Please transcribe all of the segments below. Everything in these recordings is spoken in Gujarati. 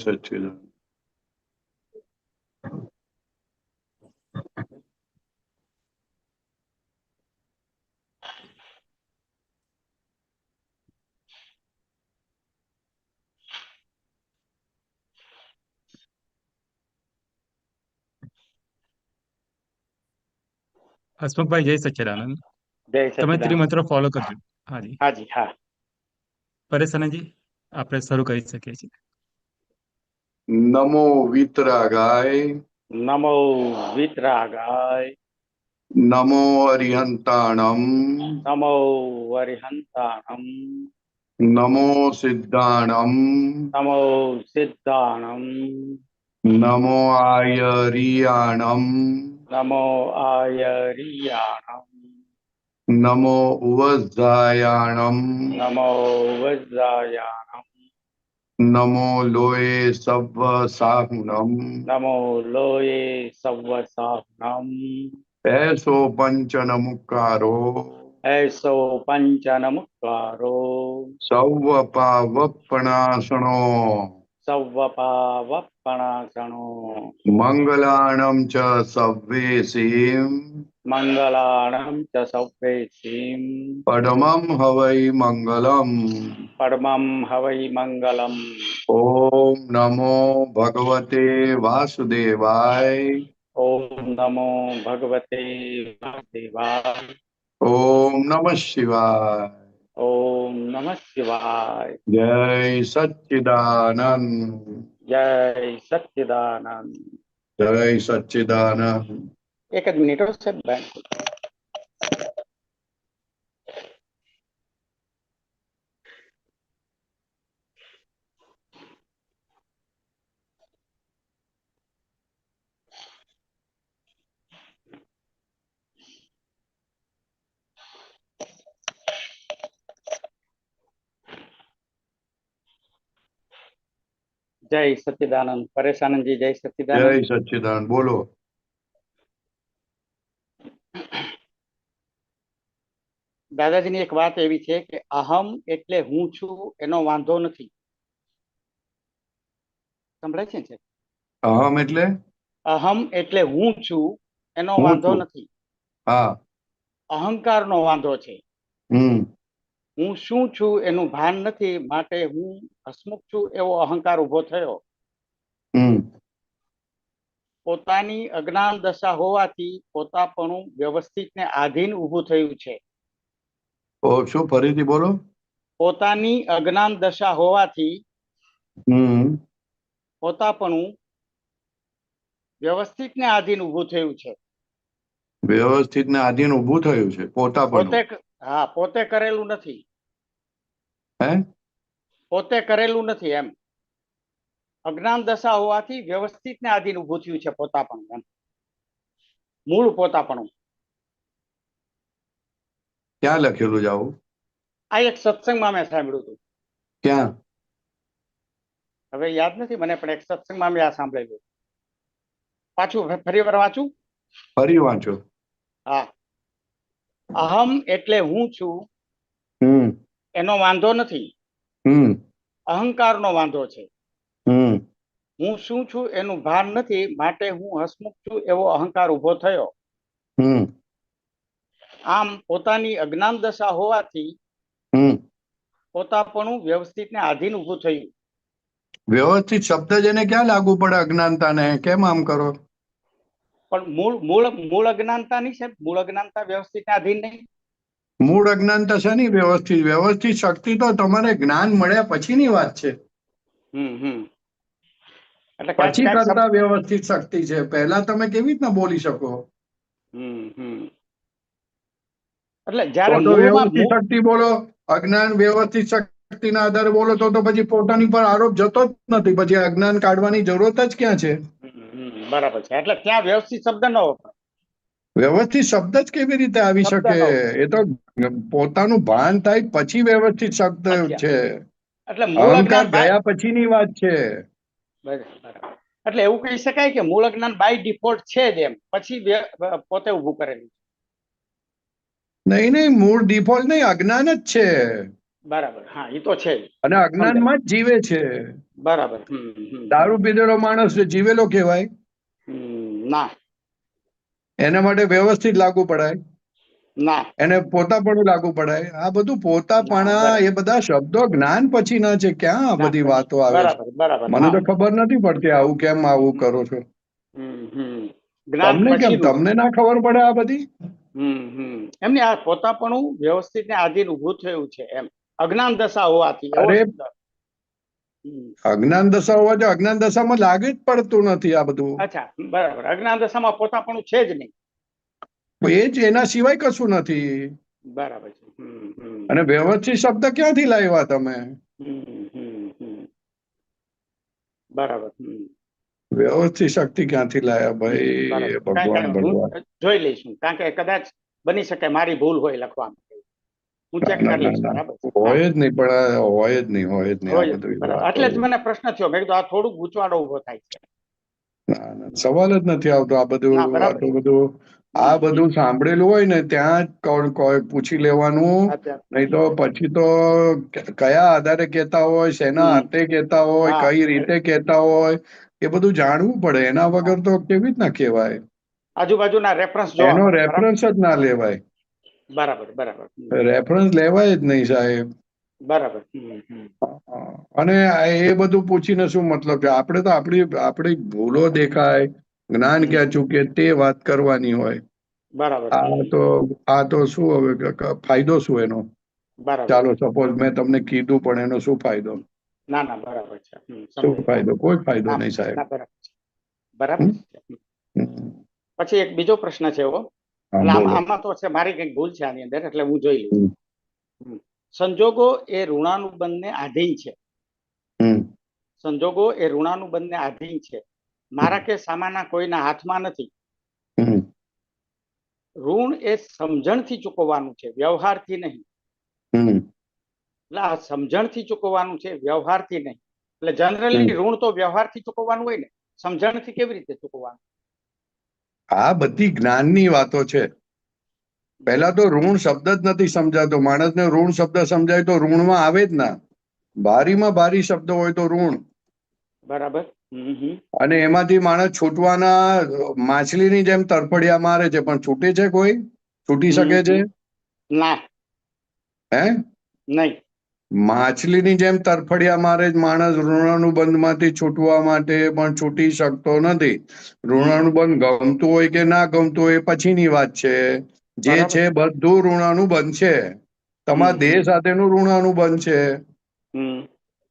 સચ્ચિદાનંદ. હસમુખભાઈ જય સચ્ચિદાનંદ. જય તમે સચિદાનંદ. ત્રિમંત્ર ફોલો કરજો. હાજી હાજી હા. પરેશાનજી આપણે શરૂ કરી શકીએ છીએ. નમો વિતરાગાય. નમો વિતરાગાય. નમો અરિહંતાણમ. નમો અરિહંતાણમ. નમો સિદ્ધાણમ. નમો સિદ્ધાણમ. નમો આયરિયાણમ. નમો આયરિયાણમ. નમો ઉવઝાયાણમ. નમો વજ્રાયાણમ. નમો લોય સવ્વ સાહુણમ. નમો લોયે સવ્વસાહનમ. એસો પંચન મુક્કારો. એસો પંચનમુક્કારો. સૌવ પાવપણાસણો. સવ્વપાવપણાસણો. મંગલાણમ ચ સવ્વેસીમ. મંગલાણમ ચ સવ્વેસીમ. પડમમ હવૈ મંગલમ. પરમં હવૈ મંગલમ. ઓમ નમો ભગવતે વાસુદેવાય. ઓમ નમો ભગવતે વાસુદેવાય. ઓમ નમઃ શિવાય. ઓમ નમઃ શિવાય. જય સચ્ચિદાનંદ. જય સચ્ચિદાનંદ. જય સચ્ચિદાનંદ. એક જ મિનિટ હો સાહેબ. બેન જય સચ્ચિદાનંદ. પરેશાનંદજી જય જય સચ્ચિદાનંદ. સચ્ચિદાનંદ. બોલો. દાદાજીની એક વાત એવી છે કે અહમ એટલે હું છું એનો વાંધો નથી. સંભળાય છે ને? અહમ એટલે અહમ એટલે હું છું એનો હું વાંધો છું. નથી. હા. અહંકારનો વાંધો છે. હમ. હું શું છું એનું ભાન નથી, માટે હું હસમુખ છું એવો અહંકાર ઉભો થયો. હમ. પોતાની અજ્ઞાન દશા હોવાથી પોતાપણું વ્યવસ્થિત ને આધીન ઊભું થયું છે. શું ફરીથી બોલો. પોતાની અજ્ઞાન દશા હોવાથી હમ. પોતાપણું વ્યવસ્થિત ને આધીન ઊભું થયું છે. વ્યવસ્થિત ને આધીન ઊભું થયું છે. પોતાપણું. હા, પોતે કરેલું નથી. હે? પોતે કરેલું નથી એમ. અજ્ઞાન દશા હોવાથી વ્યવસ્થિત ને આધીન ઊભું થયું છે પોતાપણું એમ. મૂળ પોતાપણું. ક્યાં લખેલું છે આવું? આ એક સત્સંગમાં મેં સાંભળ્યું હતું. ક્યાં? હવે યાદ નથી મને, પણ એક સત્સંગમાં મેં આ સાંભળેલું. પાછું ફરી વાર વાંચું? ફરી વાંચો. હા. અહમ એટલે હું છું હમ. એનો વાંધો નથી. હમ. અહંકારનો વાંધો છે. હમ. હું શું છું એનું ભાન નથી, માટે હું હસમુખ છું એવો અહંકાર ઉભો થયો. હમ. આમ પોતાની અજ્ઞાન દશા હોવાથી હમ. પોતાપણું વ્યવસ્થિત ને આધીન ઊભું થયું. વ્યવસ્થિત શબ્દ જેને ક્યાં લાગુ પડે અજ્ઞાનતાને? કેમ આમ કરો? પણ મૂળ અજ્ઞાનતા નહીં સાહેબ. મૂળ અજ્ઞાનતા વ્યવસ્થિત ને આધીન નહીં. મૂળ અજ્ઞાનતા છે ને વ્યવસ્થિત. વ્યવસ્થિત શક્તિ તો તમારે જ્ઞાન મળ્યા પછીની વાત છે. એટલે પછી કરતા વ્યવસ્થિત શક્તિ છે. પહેલા તમે કેવી રીતના બોલી શકો? એટલે જ્યારે વ્યવસ્થિત શક્તિ બોલો, અજ્ઞાન વ્યવસ્થિત શક્તિના આધારે બોલો તો પછી પોતાની પર આરોપ જતો જ નથી. પછી અજ્ઞાન કાઢવાની જરૂરત જ ક્યાં છે? બરાબર છે. એટલે ત્યાં વ્યવસ્થિત શબ્દ ન વપરાય. વ્યવસ્થિત શબ્દ જ કેવી રીતે આવી શકે? એ તો પોતાનું ભાન થાય પછી વ્યવસ્થિત શબ્દ છે. એટલે મૂળ અહંકાર અજ્ઞાન ગયા પછીની વાત છે. એટલે એવું કહી શકાય કે મૂળ અજ્ઞાન બાય ડિફોલ્ટ છે જ એમ, પછી પોતે ઉભું કરેલું. નહીં, મૂળ ડિફોલ્ટ નહીં, અજ્ઞાન જ છે. બરાબર, હા એ તો છે જ. અને અજ્ઞાનમાં જ જીવે છે. બરાબર. દારૂ પીધેલો માણસ જીવેલો કહેવાય? ના એના માટે વ્યવસ્થિત લાગુ પડાય, ના એને પોતાપણું લાગુ પડાય. આ બધું પોતાપણા, બરાબર. એ બધા શબ્દો જ્ઞાન પછી ના છે. ક્યાં આ બધી વાતો આવે છે? બરાબર બરાબર, મને હા. તો ખબર નથી પડતી આવું કેમ આવું કરો છો. જ્ઞાન તમને કેમ, પછીનું. તમને ના ખબર પડે આ બધી? એમની આ પોતાપણું વ્યવસ્થિત ને આધીન ઉભું થયું છે એમ, અજ્ઞાન દશા હોવાથી એવો અરે શબ્દ. અજ્ઞાન દશા હોવા જો અજ્ઞાન દશામાં લાગે જ પડતું નથી આ બધું. અચ્છા, બરાબર. અજ્ઞાન દશામાં પોતાપણું છે જ નહીં. એ જ, એના સિવાય કશું નથી. બરાબર છે. અને વ્યવસ્થિત શબ્દ ક્યાંથી લાવ્યા તમે? બરાબર. વ્યવસ્થિત શક્તિ ક્યાંથી લાયા ભાઈ? બરાબર. ભગવાન હું ભગવાન. જોઈ લઈશું, કારણ કે કદાચ બની શકે મારી ભૂલ હોય લખવામાં. હું ચેક ના કરી ના લઈશ. ના, બરાબર છે. હોય જ નહીં. પણ હોય જ નહીં, હોય જ નહીં આ હોય જ બધું નહીં. બરાબર. વાતો. એટલે જ મને પ્રશ્ન થયો, મેં કીધું આ થોડું ગૂંચવાડો ઉભો થાય છે. ના ના, સવાલ જ નથી આવતો આ બધું. ના, બરાબર. આટલું બધું આ બધું સાંભળેલું હોય ને ત્યાં જ કોઈ પૂછી લેવાનું. નહીં તો પછી તો કયા આધારે કહેતા હોય, શેના હાથે કહેતા હોય, હા. કઈ રીતે કહેતા હોય, એ બધું જાણવું પડે. એના વગર તો કેવી રીતના કહેવાય? આજુબાજુના રેફરન્સ જોવા એનો પડે. રેફરન્સ જ ના લેવાય. બરાબર બરાબર. રેફરન્સ લેવાય જ નહીં સાહેબ. બરાબર. અને એ બધું પૂછીને શું મતલબ છે? આપણે તો આપણી ભૂલો દેખાય, જ્ઞાન ક્યાં ચૂકે તે વાત કરવાની હોય. બરાબર. આ તો શું હવે ફાયદો શું એનો? બરાબર. ચાલો સપોઝ મેં તમને કીધું, પણ એનો શું ફાયદો? ના ના, બરાબર છે. શું ફાયદો? કોઈ ફાયદો ના, નહીં સાહેબ. ના, બરાબર છે. બરાબર છે. પછી એક બીજો પ્રશ્ન છે એવો, હા, એટલે બોલો. આમાં તો છે મારી કઈક ભૂલ છે આની અંદર, એટલે હું જોઈ લઈશ. સંજોગો એ ઋણાનુબંધને આધીન છે. સંજોગો એ ઋણાનુબંધને આધીન છે. મારા કે સામાના કોઈના હાથમાં નથી. ઋણ એ સમજણથી ચૂકવવાનું છે, વ્યવહારથી નહીં. એટલે આ સમજણથી ચૂકવવાનું છે, વ્યવહારથી નહીં. એટલે જનરલી ઋણ તો વ્યવહારથી ચૂકવવાનું હોય ને, સમજણથી કેવી રીતે ચૂકવવાનું? આ બધી જ્ઞાનની વાતો છે. પહેલા તો ઋણ શબ્દ જ નથી સમજાતો. માણસને ઋણ શબ્દ સમજાય તો ઋણમાં આવે જ ના. ભારીમાં ભારી શબ્દ હોય તો ઋણ. બરાબર. અને એમાંથી માણસ છૂટવાના માછલીની જેમ તરફડિયા મારે છે, પણ છૂટે છે કોઈ? છૂટી શકે છે? ના. હે? નહીં. માછલીની જેમ તરફડિયા મારે જ માણસ ઋણાનુબંધમાંથી છૂટવા માટે, પણ છૂટી શકતો નથી. ઋણાનુબંધ ગમતું હોય કે ના ગમતું હોય એ પછીની વાત છે. જે છે બધું ઋણાનુબંધ છે. તમારા દેહ સાથેનું ઋણાનુબંધ છે,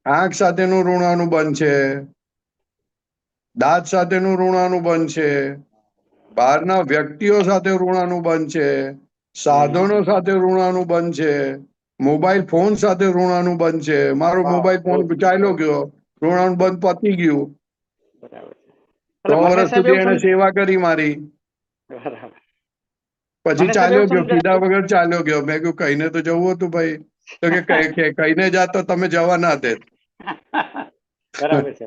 આંખ સાથેનું ઋણાનુબંધ છે, દાંત સાથેનું ઋણાનુબંધ છે, બહારના વ્યક્તિઓ સાથે ઋણાનુબંધ છે, સાધનો સાથે ઋણાનુબંધ છે, મોબાઈલ ફોન સાથે ઋણાનુબંધ છે. મારો મોબાઈલ ફોન ચાલ્યો ગયો, ઋણાનુબંધ પતી ગયું. 3 વર્ષ સુધી એને સેવા કરી મારી, પછી ચાલ્યો ગયો, કીધા વગર ચાલ્યો ગયો. મેં કહ્યું કહીને તો જવું હતું ભાઈ. તો કે કહીને જાત તો તમે જવા ના દેત. બરાબર છે.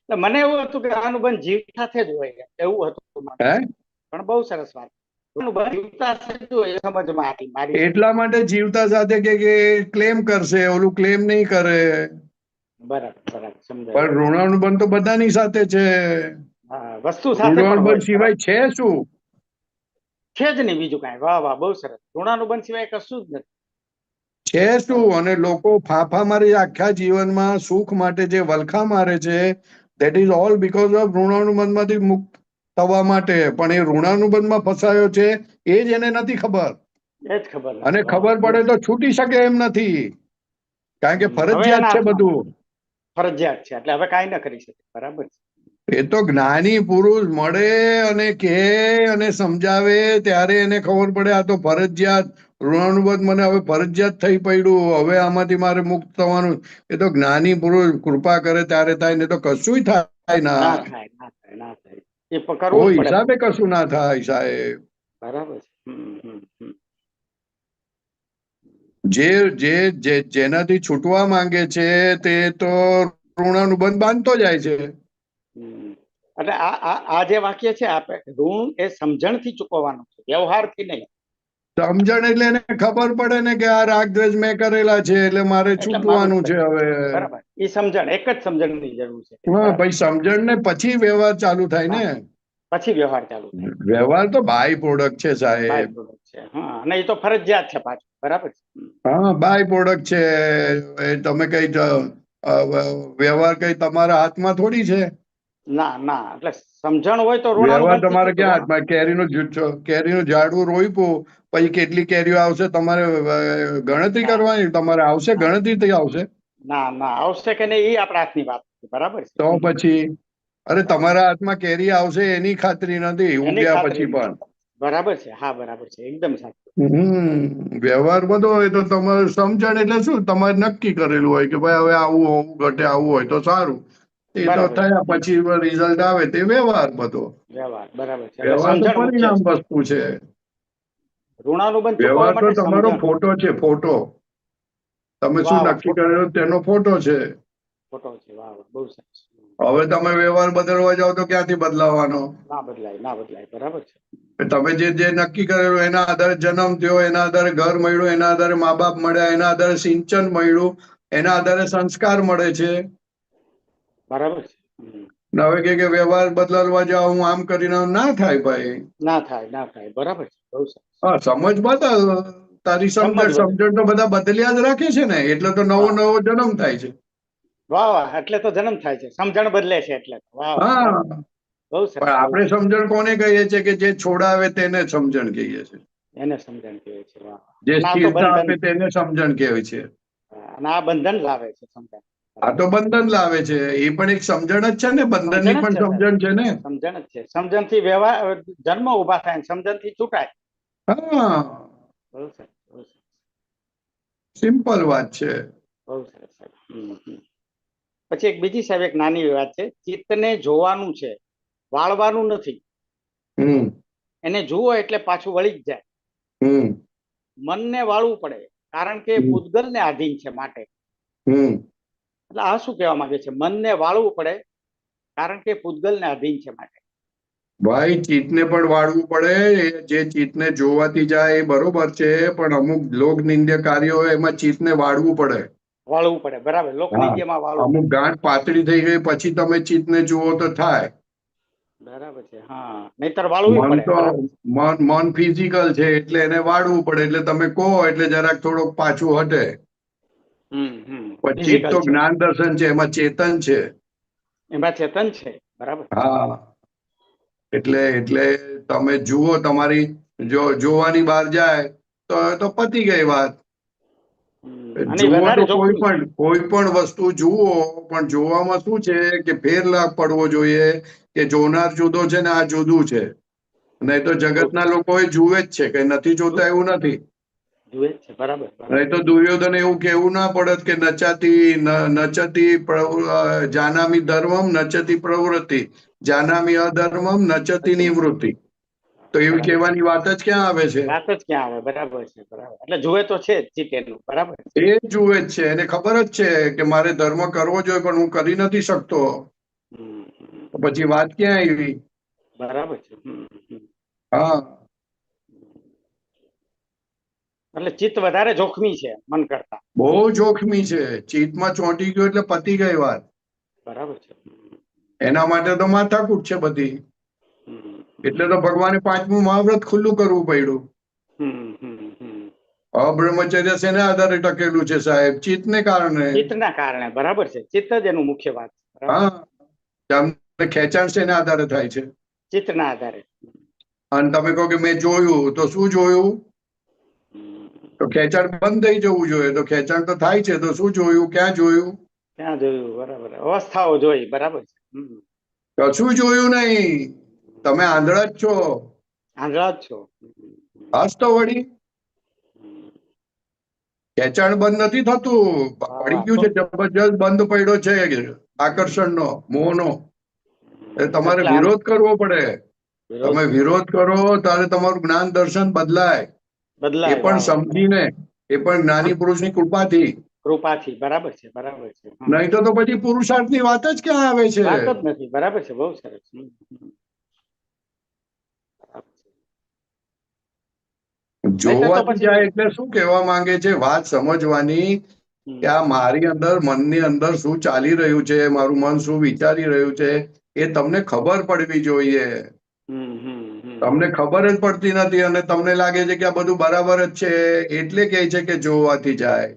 મને એવું હતું કે અનુબંધ જીવ સાથે જ હોય એવું હતું. હે? પણ બહુ સરસ વાત. જીવતા સાથે જ હોય સમજમાં હતી મારી. એટલા માટે જીવતા સાથે કે ક્લેમ કરશે, ઓલું ક્લેમ નહીં કરે. બરાબર બરાબર, સમજાય. પણ ઋણાનુબંધ તો બધાની સાથે છે. વસ્તુ સાથે પણ ઋણાનુબંધ હોય. સિવાય છે શું? છે જ નહીં બીજું કાંઈ. વાહ વાહ, બહુ સરસ. ઋણાનુબંધ સિવાય કશું જ નથી. છે શું? અને લોકો ફાંફા મારી આખા જીવનમાં સુખ માટે જે વલખા મારે છે, that is all because of ઋણાનુબંધમાંથી મુક્ત થવા માટે. પણ એ ઋણાનુબંધમાં ફસાયો છે એ જ એને નથી ખબર. એ જ ખબર નથી. અને ખબર પડે તો છૂટી શકે એમ નથી, કારણ કે ફરજિયાત છે બધું. ફરજિયાત છે એટલે હવે કાંઈ ન કરી શકે. બરાબર છે. એ તો જ્ઞાની પુરુષ મળે અને કહે અને સમજાવે ત્યારે એને ખબર પડે આ તો ફરજિયાત. ઋણાનુબંધ મને હવે ફરજિયાત થઈ પડ્યું, હવે આમાંથી મારે મુક્ત થવાનું. એ તો જ્ઞાની પુરુષ કૃપા કરે ત્યારે થાય, ને તો કશું થાય ના. ના થાય. એ કરવું કોઈ જ પડે. હિસાબે કશું ના થાય સાહેબ. બરાબર છે. જેનાથી છૂટવા માંગે છે તે તો ઋણાનુબંધ બાંધતો જાય છે. એટલે આ જે વાક્ય છે, ઋણ એ સમજણથી ચૂકવવાનું છે, વ્યવહારથી નહીં. સમજણ એટલે એને ખબર પડે ને કે આ રાગ દ્વેષ મેં કરેલા છે એટલે મારે એટલે છૂટવાનું છે હવે. બરાબર, એ સમજણ, એક જ સમજણની જરૂર છે. હા બરાબર. ભાઈ, સમજણ ને પછી વ્યવહાર ચાલુ થાય ને. પછી વ્યવહાર ચાલુ થાય. વ્યવહાર તો બાય પ્રોડક્ટ છે બાય સાહેબ. પ્રોડક્ટ છે. હા, અને એ તો ફરજિયાત છે પાછું. બરાબર છે. હા, બાય પ્રોડક્ટ છે. એ તમે કઈ વ્યવહાર કઈ તમારા હાથમાં થોડી છે. ના ના, એટલે સમજણ હોય તો ઋણાનું વ્યવહાર બંધ તમારે થઈ ક્યાં જતું. હાથમાં? કેરીનું ઝાડવું રોપ્યું, પછી કેટલી કેરીઓ આવશે તમારે ગણતરી ના. કરવાની? તમારે આવશે, ના. ગણતરી આવશે. ના ના, આવશે કે નહીં એ આપણા હાથની વાત છે. બરાબર છે. તો પછી અરે તમારા હાથમાં કેરી આવશે એની ખાતરી નથી એની ઉગ્યા ખાતરી પછી નથી. પણ. બરાબર છે. હા, બરાબર છે, એકદમ સાચું. વ્યવહાર બધો હોય તો તમારે સમજણ એટલે શું? તમારે નક્કી કરેલું હોય કે ભાઈ હવે આવું હોવું ઘટે, આવું હોય તો સારું. એ તો બરાબર છે. થયા પછી રિઝલ્ટ આવે તે વ્યવહાર બધો. વ્યવહાર, બરાબર છે. એટલે વ્યવહાર તો સમજણ મુખ્ય પરિણામ છે. વસ્તુ છે. ઋણાનું બંધ ચૂકવવા વ્યવહાર તો માટે તમારો સમજણ. ફોટો છે, ફોટો. તમે વાહ શું વાહ, નક્કી કરેલું તેનો ફોટો છે. ફોટો છે. વાહ વાહ, બહુ સરસ. હવે તમે વ્યવહાર બદલવા જાઓ તો ક્યાંથી બદલાવાનો? ના બદલાય, ના બદલાય. બરાબર છે. તમે જે નક્કી કરેલું એના આધારે જન્મ થયો, એના આધારે ઘર મળ્યું, એના આધારે મા બાપ મળ્યા, એના આધારે સિંચન મળ્યું, એના આધારે સંસ્કાર મળે છે. બરાબર છે. ને હવે કે વ્યવહાર બદલવા જાઓ, હું આમ કરીને ના થાય ભાઈ. ના થાય, ના થાય. બરાબર છે. બહુ સરસ. હા, સમજ બદલ. તારી સમજ બદલ. સમજણ તો બધા બદલ્યા જ રાખે છે ને, એટલે તો નવો વાહ નવો જન્મ થાય છે. વાહ વાહ, એટલે તો જન્મ થાય છે. સમજણ બદલે છે એટલે. વાહ વાહ, બરાબર. હા, બહુ પણ સરસ, બહુ આપણે સરસ. સમજણ કોને કહીએ છીએ? કે જે છોડાવે તેને સમજણ કહીએ છીએ. એને સમજણ કહે છે. વાહ. જે અને આ તો સ્થિરતા બંધન. આપે તેને સમજણ કહેવાય છે. અને આ બંધન લાવે છે સમજણ. આ તો બરાબર. બંધન લાવે છે. એ પણ એક સમજણ જ છે ને, બંધનની સમજણ જ પણ છે સાહેબ. સમજણ છે ને. સમજણ જ છે. સમજણ થી વ્યવહાર, જન્મ ઉભા થાય, સમજણ થી છૂટાય. હા, બહુ સરસ, બહુ સરસ. સિમ્પલ વાત છે. બહુ સરસ સાહેબ. પછી એક બીજી સાહેબ એક નાની વાત છે. ચિત્તને જોવાનું છે, વાળવાનું નથી. હમ એને જુઓ એટલે પાછું વળી જ જાય. હમ મનને વાળવું પડે, કારણ કે હમ પૂતગલને આધીન છે માટે. હમ એટલે આ શું કહેવા માંગે છે? મનને વાળવું પડે કારણ કે પૂતગલને આધીન છે માટે. ભાઈ, ચિત્તને પણ વાળવું પડે. જે ચિત્તને જોવાથી જાય એ બરોબર છે, પણ અમુક લોક નિંદ્ય કાર્યો હોય એમાં ચિત્તને વાળવું પડે. વાળવું પડે. બરાબર, હા, લોકનિત્યમાં વાળવું અમુક પડે. ગાંઠ પાતળી થઈ ગઈ પછી તમે ચિત્તને જુઓ તો થાય. બરાબર છે. હા, નહીતર વાળવું મન પડે. તો બરાબર. મન ફિઝિકલ છે એટલે એને વાળવું પડે. એટલે તમે કહો એટલે જરાક થોડોક પાછું હટે. પણ ચિત્ત ફિઝિકલ તો છે, જ્ઞાન દર્શન છે, એમાં ચેતન છે. એમાં ચેતન છે. બરાબર. હા, એટલે તમે જુઓ, તમારી જો જોવાની બહાર જાય તો પતી ગઈ વાત. અને જુઓ તો વધારે કોઈ જોખમી છે. પણ વસ્તુ જુઓ, પણ જોવામાં શું છે કે ફેર લાભ પડવો જોઈએ. કે જોનાર જુદો છે ને આ જુદું છે. નહીં તો જગતના લોકો એ જુએ જ છે, કે નથી જોતા એવું નથી. જુએ જ છે. બરાબર, નહીં બરાબર. તો દુર્યોધન એવું કેવું ના પડત કે નચતી જાનામી ધર્મમ નચતી પ્રવૃત્તિ, જાનામી અધર્મમ નચતી નિવૃત્તિ. તો એવી બરાબર. કહેવાની વાત જ ક્યાં આવે છે? વાત જ ક્યાં આવે? બરાબર છે. બરાબર, એટલે જુએ તો છે જ ચિત્તેનું. બરાબર. એ જુએ જ છે. એને ખબર જ છે કે મારે ધર્મ કરવો જોઈએ, પણ હું કરી નથી શકતો. તો પછી વાત ક્યાં આવી? બરાબર છે. હા, એટલે ચિત્ત વધારે જોખમી છે મન કરતા. બહુ જોખમી છે. ચિત્તમાં ચોંટી ગયો એટલે પતી ગઈ વાત. બરાબર છે. એના માટે તો માથાકૂટ છે બધી. હમ, એટલે તો ભગવાને 5મું મહાવ્રત ખુલ્લું કરવું પડ્યું. અબ્રહ્મચર્ય શેના આધારે ટકેલું છે સાહેબ? ચિત્તને કારણે. ચિત્તના કારણે. બરાબર છે. ચિત્ત જ એનું મુખ્ય વાત છે. બરાબર. હા, તમને ખેંચાણ શેના આધારે થાય છે? ચિત્તના આધારે. અને તમે કહો કે મેં જોયું, તો શું જોયું? તો ખેંચાણ બંધ થઈ જવું જોઈએ. તો ખેંચાણ તો થાય છે, તો શું જોયું? ક્યાં જોયું? ક્યાં જોયું? બરાબર, અવસ્થાઓ જોઈ. બરાબર છે. કશું જોયું નહીં. તમે આંધળા જ છો. આંધળા જ છો. હાસ તો વળી. ખેંચાણ બંધ નથી થતું. વાહ પડી વાહ. ગયું તો છે, જબરજસ્ત બંધ પડ્યો છે આકર્ષણનો, મોહનો. એટલે તમારે એટલે વિરોધ કરવો પડે. વિરોધ તમે કરવો વિરોધ કરો ત્યારે તમારું જ્ઞાન દર્શન બદલાય. એ બદલાય. પણ વાહ વાહ. બરાબર. સમજીને, એ પણ જ્ઞાની પુરુષની કૃપાથી. કૃપાથી. બરાબર છે. બરાબર છે. નહીં તો પછી પુરુષાર્થની વાત જ ક્યાં આવે છે? વાત જ નથી. બરાબર છે. બહુ સરસ. બરાબર છે. જોવાથી જાય એટલે શું કહેવા માંગે છે, વાત સમજવાની કે આ મારી અંદર મનની અંદર શું ચાલી રહ્યું છે, મારું મન શું વિચારી રહ્યું છે એ તમને ખબર પડવી જોઈએ. તમને ખબર જ પડતી નથી અને તમને લાગે છે કે આ બધું બરાબર જ છે, એટલે કહે છે કે જોવાથી જાય.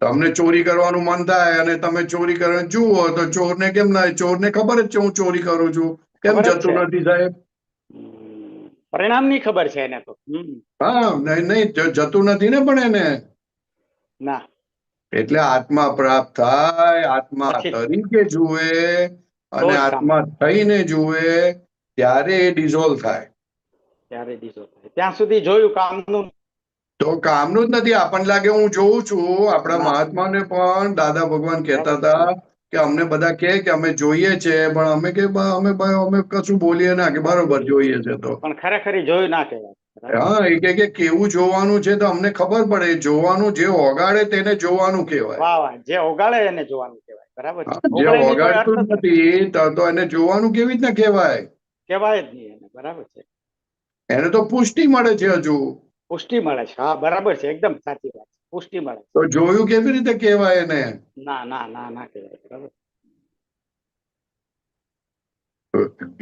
તમને ચોરી કરવાનું મન થાય અને તમે ચોરી કરવાનું જુઓ તો ચોરને કેમ ના, ચોરને ખબર જ છે હું ચોરી કરું છું, કેમ જતું નથી સાહેબ? પરિણામ ની ખબર છે એને તો. હા, નહીં જતું નથી ને પણ એને. ના, એટલે આત્મા પ્રાપ્ત થાય, આત્મા તરીકે જુએ અને આત્મા થઈને જુએ ત્યારે એ ડિઝોલ્વ થાય. ત્યાં સુધી જોયું કામનું તો કામનું જ નથી. આપણને લાગે હું જોઉં છું. આપણા મહાત્માને પણ દાદા ભગવાન કહેતા હતા કે અમને બધા કે અમે જોઈએ છે, પણ અમે કે અમે કશું બોલીએ ના કે બરોબર જોઈએ છે. તો પણ ખરેખર જોયું ના કહેવાય. હા, એ કે કેવું જોવાનું છે તો અમને ખબર પડે. જોવાનું જે ઓગાળે તેને જોવાનું કહેવાય. વાહ વાહ, જે ઓગાળે એને જોવાનું કહેવાય. બરાબર છે. જે ઓગાળતું જ નથી તો એને જોવાનું કેવી રીતના કહેવાય? કહેવાય જ નહીં એને. બરાબર છે. એને તો પુષ્ટિ મળે છે. હજુ પુષ્ટિ મળે છે. હા, બરાબર છે. એકદમ સાચી વાત. પુષ્ટિ મળે. તો જોયું કેવી રીતે કહેવાય એને? ના ના ના ના કહેવાય. બરાબર.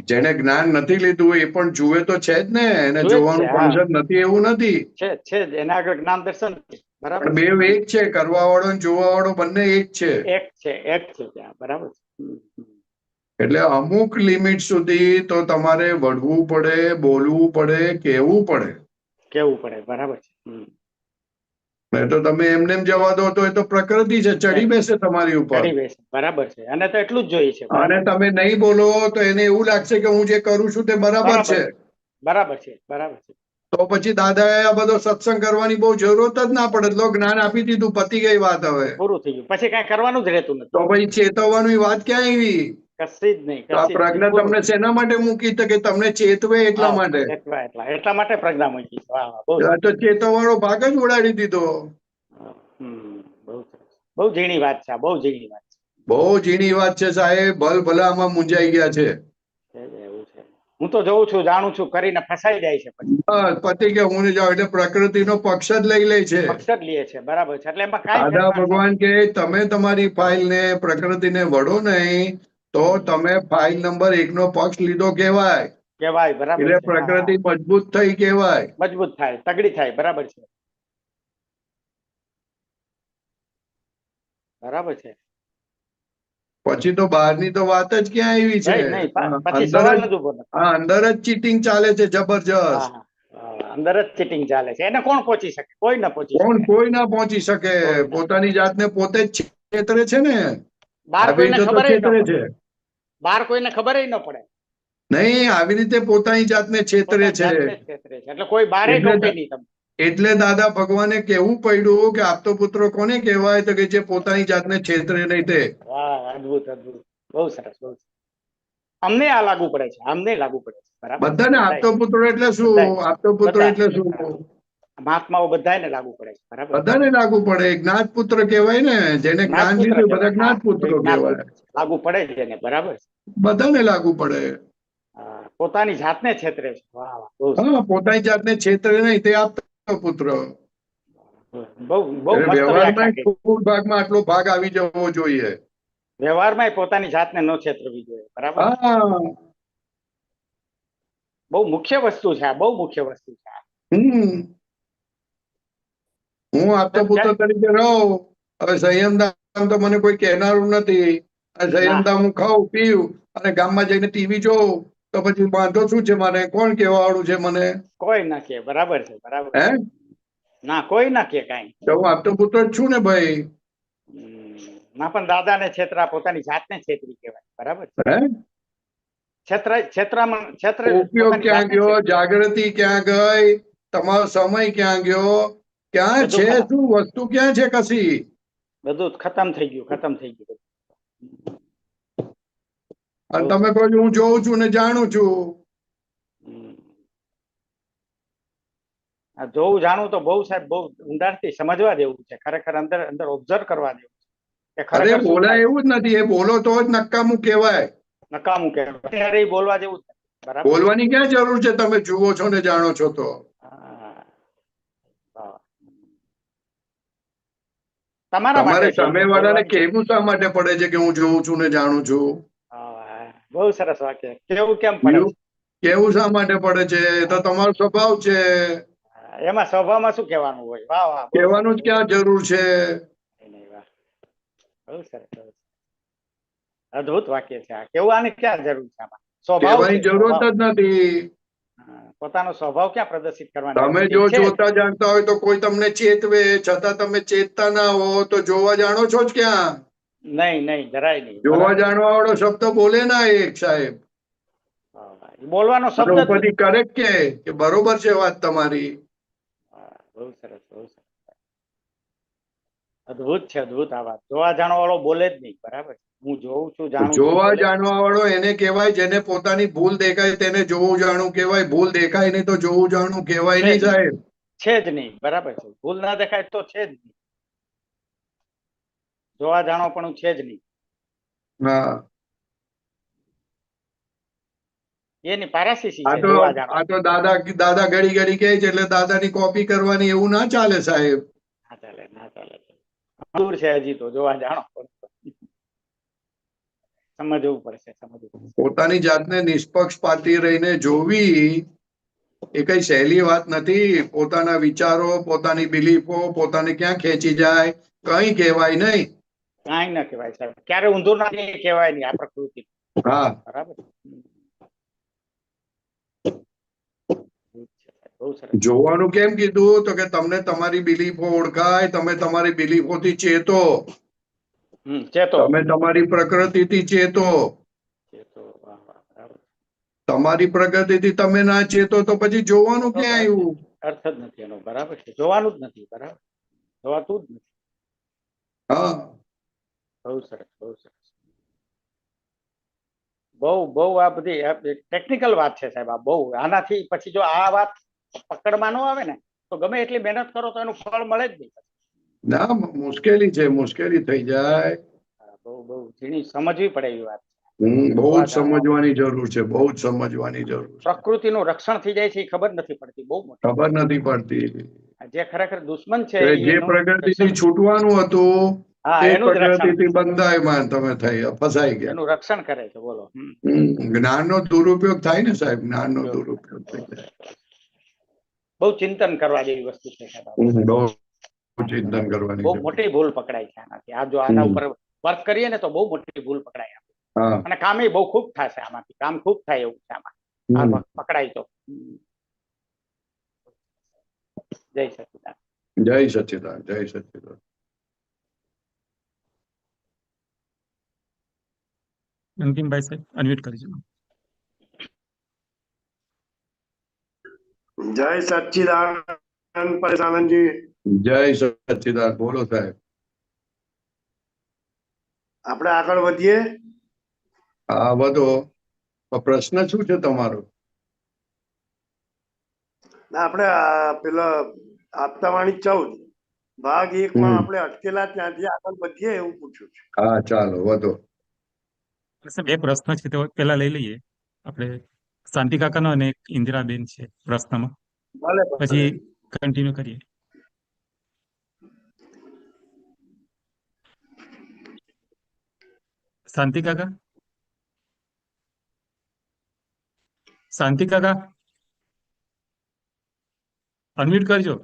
જેને જ્ઞાન નથી લીધું એ પણ જુએ તો છે જ ને. એને જોવાનું ફંક્શન નથી એવું નથી. છે એના આગળ જ્ઞાન દર્શન. બરાબર. બે એક છે. કરવા વાળો અને જોવા વાળો બંને એક છે. એક છે ત્યાં. બરાબર છે. એટલે અમુક લિમિટ સુધી તો તમારે વળવું પડે, બોલવું પડે, કહેવું પડે. બરાબર છે. નહીં તો તમે એમને જવા દો તો એ તો પ્રકૃતિ છે, ચડી બેસે તમારી ઉપર. બરાબર છે. અને તો એટલું જ જોઈએ છે. અને તમે નહીં બોલો તો એને એવું લાગશે કે હું જે કરું છું તે બરાબર છે. બરાબર છે. બરાબર છે. તો પછી દાદાએ આ બધો સત્સંગ કરવાની બહુ જરૂરત જ ના પડે. તો જ્ઞાન આપી દીધું, પતી ગઈ વાત. હવે પૂરું થઈ ગયું. પછી કઈ કરવાનું જ રહેતું નથી. તો પછી ચેતવવાની વાત ક્યાં આવી? કશી જ નહીં. આ પ્રજ્ઞા તમને શેના માટે મૂકી? કે તમને ચેતવે એટલા માટે. એટલા માટે પ્રજ્ઞા મૂકી. તો ચેતવવાળો ભાગ જ ઉડાડી દીધો. બહુ ઝીણી વાત છે. બહુ ઝીણી વાત છે. બહુ ઝીણી વાત છે સાહેબ. ભલભલામાં મૂંઝાઈ ગયા છે. એવું છે. હું તો જોઉં છું, જાણું છું, કરીને ફસાઈ જાય છે. બસ પતિ કે હું જાઉં એટલે પ્રકૃતિનો પક્ષ જ લઈ લે છે. પક્ષ જ લે છે. બરાબર છે. એટલે એમાં કાંઈ દાદા ભગવાન કે તમે તમારી ફાઇલને પ્રકૃતિને વળો નહીં તો તમે ફાઇલ નંબર 1 નો પક્ષ લીધો કહેવાય. બરાબર. એટલે પ્રકૃતિ મજબૂત થઈ કહેવાય. મજબૂત થાય, તગડી થાય. બરાબર છે. બરાબર છે. પછી તો બહારની તો વાત જ ક્યાં આવી છે? અંદર જ ચીટિંગ ચાલે છે જબરજસ્ત. અંદર જ ચીટિંગ ચાલે છે. એને કોણ પહોંચી શકે? કોઈ ના પહોંચી શકે. કોઈ ના પહોંચી શકે. પોતાની જાતને પોતે જ છેતરે છે ને. બહાર કોઈને ખબર છેતરે છે. બહાર કોઈને ખબર ન પડે. નહીં, આવી રીતે પોતાની જાતને છેતરે છે. એટલે કોઈ બહાર ટોકે નહીં તમને. એટલે દાદા ભગવાને કેવું પડ્યું કે આપતો પુત્રો કોને કહેવાય? તો કે જે પોતાની જાતને છેતરે નહીં તે. અદભુત અદભુત. બહુ સરસ. બહુ સરસ. અમને આ લાગુ પડે છે. અમને લાગુ પડે છે. બધાને આપતો પુત્રો એટલે શું? આપતો પુત્રો એટલે શું? મહાત્માઓ બધાને લાગુ પડે છે. બરાબર. બધાને લાગુ પડે. જ્ઞાત પુત્ર કહેવાય ને. જેને જ્ઞાન લીધું બધા જ્ઞાત પુત્રો કહેવાય. લાગુ પડે છે એને. બરાબર. બધાને લાગુ પડે. પોતાની જાતને છેતરે છે. હા, પોતાની જાતને છેતરે નહીં તે આપતો પુત્ર. બહુ વ્યવહારમાં સ્થૂળ ભાગમાં આટલો ભાગ આવી જવો જોઈએ. વ્યવહારમાં પોતાની જાતને ન છેતરવી જોઈએ. બરાબર. બહુ મુખ્ય વસ્તુ છે. બહુ મુખ્ય વસ્તુ છે. હું આપતો પુત્ર તરીકે રહું. હવે સંયમધામ તો મને કોઈ કહેનારું નથી. સંયમધામ હું ખાઉં પીવું અને ગામમાં જઈને ટીવી જોઉં તો પછી વાંધો શું છે? મને કોણ કહેવા વાળું છે? મને કોઈ ના કે. બરાબર છે. બરાબર. ના, કોઈ ના કે કાંઈ. હું આપતો પુત્ર જ છું ને ભાઈ. ના, પણ દાદાને છેતરા પોતાની જાતને છેતરી કહેવાય. બરાબર. ઉપયોગ ક્યાં ગયો? જાગૃતિ ક્યાં ગઈ? તમારો સમય ક્યાં ગયો? ક્યાં છે? શું વસ્તુ ક્યાં છે? કશી બધું ખતમ થઈ ગયું. ખતમ થઈ ગયું. અને તમે કહો છો હું જોઉં છું ને જાણું છું. જોવું જાણવું તો બહુ સાહેબ બહુ ઊંડાણથી સમજવા જેવું છે. ખરેખર અંદર અંદર ઓબ્ઝર્વ કરવા જેવું છે. અરે બોલાય એવું જ નથી. એ બોલો તો જ નકામું કહેવાય. નકામું કહેવાય. બોલવા જેવું બરાબર. બોલવાની ક્યાં જરૂર છે? તમે જુઓ છો ને જાણો છો તો. હા. વાહ. તમારા તમારે માટે છે સામે કે વાળાને બોલવાની કેવું શા માટે પડે છે કે હું જોઉં છું ને જાણું છું? હા, બહુ સરસ વાક્ય. કેવું કેમ પડે એવું છે? કેવું શા માટે પડે છે? એ તો તમારો સ્વભાવ છે. એમાં સ્વભાવમાં શું કહેવાનું હોય? વાહ વાહ, બહુ સરસ. કહેવાનું જ ક્યાં જરૂર છે? નહીં, વાહ, બહુ સરસ, બહુ સરસ. અદ્ભુત વાક્ય છે આ. કેવું આની ક્યાં જરૂર છે આમાં? સ્વભાવ છે, કહેવાની જરૂરત સ્વભાવ. જ નથી. હા, પોતાનો સ્વભાવ ક્યાં પ્રદર્શિત કરવાની તમે જરૂર છે? જો છે જ. જોતા જાણતા હોય તો કોઈ તમને ચેતવે, છતાં તમે ચેતતા ના હો તો જોવા જાણો છો જ ક્યાં? નહીં નહીં, જરાય નહીં. જોવા બરાબર. જાણવા વાળો શબ્દ બોલે ના એક સાહેબ, વાહ, વાહ. એ બોલવાનો અને શબ્દ જ નથી. ઉપરથી કરેક્ટ કે બરોબર છે વાત તમારી. વાહ, બહુ સરસ, બહુ સરસ. અદ્ભુત છે, અદ્ભુત આ વાત. જોવા જાણવા વાળો બોલે જ નહીં. બરાબર. હું જોઉં છું, જાણું છું, જોવા બોલે જ નહીં. જાણવા વાળો એને કહેવાય જેને પોતાની ભૂલ દેખાય તેને જોવું જાણવું કહેવાય. ભૂલ દેખાય નહીં તો જોવું જાણવું કહેવાય છે નહીં જ નહીં. સાહેબ. છે જ નહીં. બરાબર છે. ભૂલ ના દેખાય તો છે જ નહીં. જોવા જાણો પણ છે જ નહીં. હા, એની પારાશીસી આ છે તો જોવા જાણો. આ તો દાદા દાદા ઘડી ઘડી કહે છે એટલે દાદાની કોપી કરવાની એવું ના ચાલે સાહેબ. ના ચાલે, ના ચાલે. દૂર છે હજી તો જોવા જાણો. સમજવું પડશે, સમજવું પડશે. પોતાની જાતને નિષ્પક્ષપાતી રહીને જોવી એ કઈ સહેલી વાત નથી. પોતાના વિચારો, પોતાની બિલીફો પોતાને ક્યાં ખેંચી જાય કઈ કહેવાય નહીં. કાંઈ ના કહેવાય સાહેબ. ક્યારે ઊંધું ના કહેવાય નહીં આ પ્રકૃતિ. હા, બરાબર. બહુ સરસ. જોવાનું કેમ કીધું તો કે તમને તમારી બિલીફો ઓળખાય, તમે તમારી બિલીફોથી ચેતો, ચેતો. તમે તમારી પ્રકૃતિથી ચેતો. ચેતો. વાહ વાહ. બરાબર. તમારી પ્રગતિથી તમે ના ચેતો તો પછી જોવાનું તો ક્યાં આવ્યું? અર્થ જ નથી એનો. બરાબર છે. જોવાનું જ નથી. બરાબર. જોવાતું જ નથી. હા, બહુ સરસ, બહુ સરસ. બહુ બહુ આ બધી ટેકનિકલ વાત છે સાહેબ. આ બહુ આનાથી પછી જો આ વાત પકડમાં ન આવે ને તો ગમે એટલી મહેનત કરો તો એનું ફળ મળે જ નહીં. ના મુશ્કેલી છે, મુશ્કેલી થઈ જાય. બહુ બહુ ઝીણી સમજવી પડે એવી વાત છે. બહુ જોવા જ જાણવા સમજવાની જરૂર છે, બહુ જ સમજવાની જરૂર છે. પ્રકૃતિનું રક્ષણ થઈ જાય છે એ ખબર નથી પડતી. બહુ મોટી ખબર નથી પડતી. જે ખરેખર દુશ્મન છે કે જે એનું પ્રગતિથી રક્ષણ. છૂટવાનું હતું હા, તે એનું જ રક્ષણ. પ્રગતિથી બંધાયમાન તમે ફસાઈ ગયા. એનું રક્ષણ કરે છે. બોલો. જ્ઞાનનો દુરુપયોગ થાય ને સાહેબ, જ્ઞાનનો દુરુપયોગ થઈ જાય. બહુ ચિંતન કરવા જેવી વસ્તુ છે સાહેબ. બહુ ચિંતન કરવાની બહુ જરૂર. મોટી ભૂલ પકડાય છે આનાથી. આ જો આના ઉપર વર્ક કરીએ ને તો બહુ મોટી ભૂલ પકડાય. હા, અને કામ એ બહુ ખૂબ થશે આમાંથી. કામ ખૂબ થાય એવું છે આમાં. આ પકડાય તો. જય સચિદાનંદ. જય સચ્ચિદાનંદ, જય સચ્ચિદાનંદ. અંતિમભાઈ સાહેબ અનમ્યુટ કરજો. જય સચ્ચિદાનંદ પરેશાનંદજી. જય સચ્ચિદાનંદ. બોલો સાહેબ. આપણે આગળ વધીએ. હા, બધો પ્રશ્ન શું છે તમારો? આપણે પેલા આપતાવાણી 14 ભાગ 1 માં આપણે અટકેલા ત્યાંથી આગળ વધીએ એવું પૂછ્યું છે. હા, ચાલો વધો. સાહેબ એક પ્રશ્ન છે તો પેલા લઈ લઈએ આપણે. શાંતિ કાકાનો અને એક ઇન્દિરાબેન છે પ્રશ્નમાં, ભલે પછી કન્ટિન્યુ કરીએ. શાંતિ કાકા, શાંતિ કાકા અનમ્યુટ કરજો.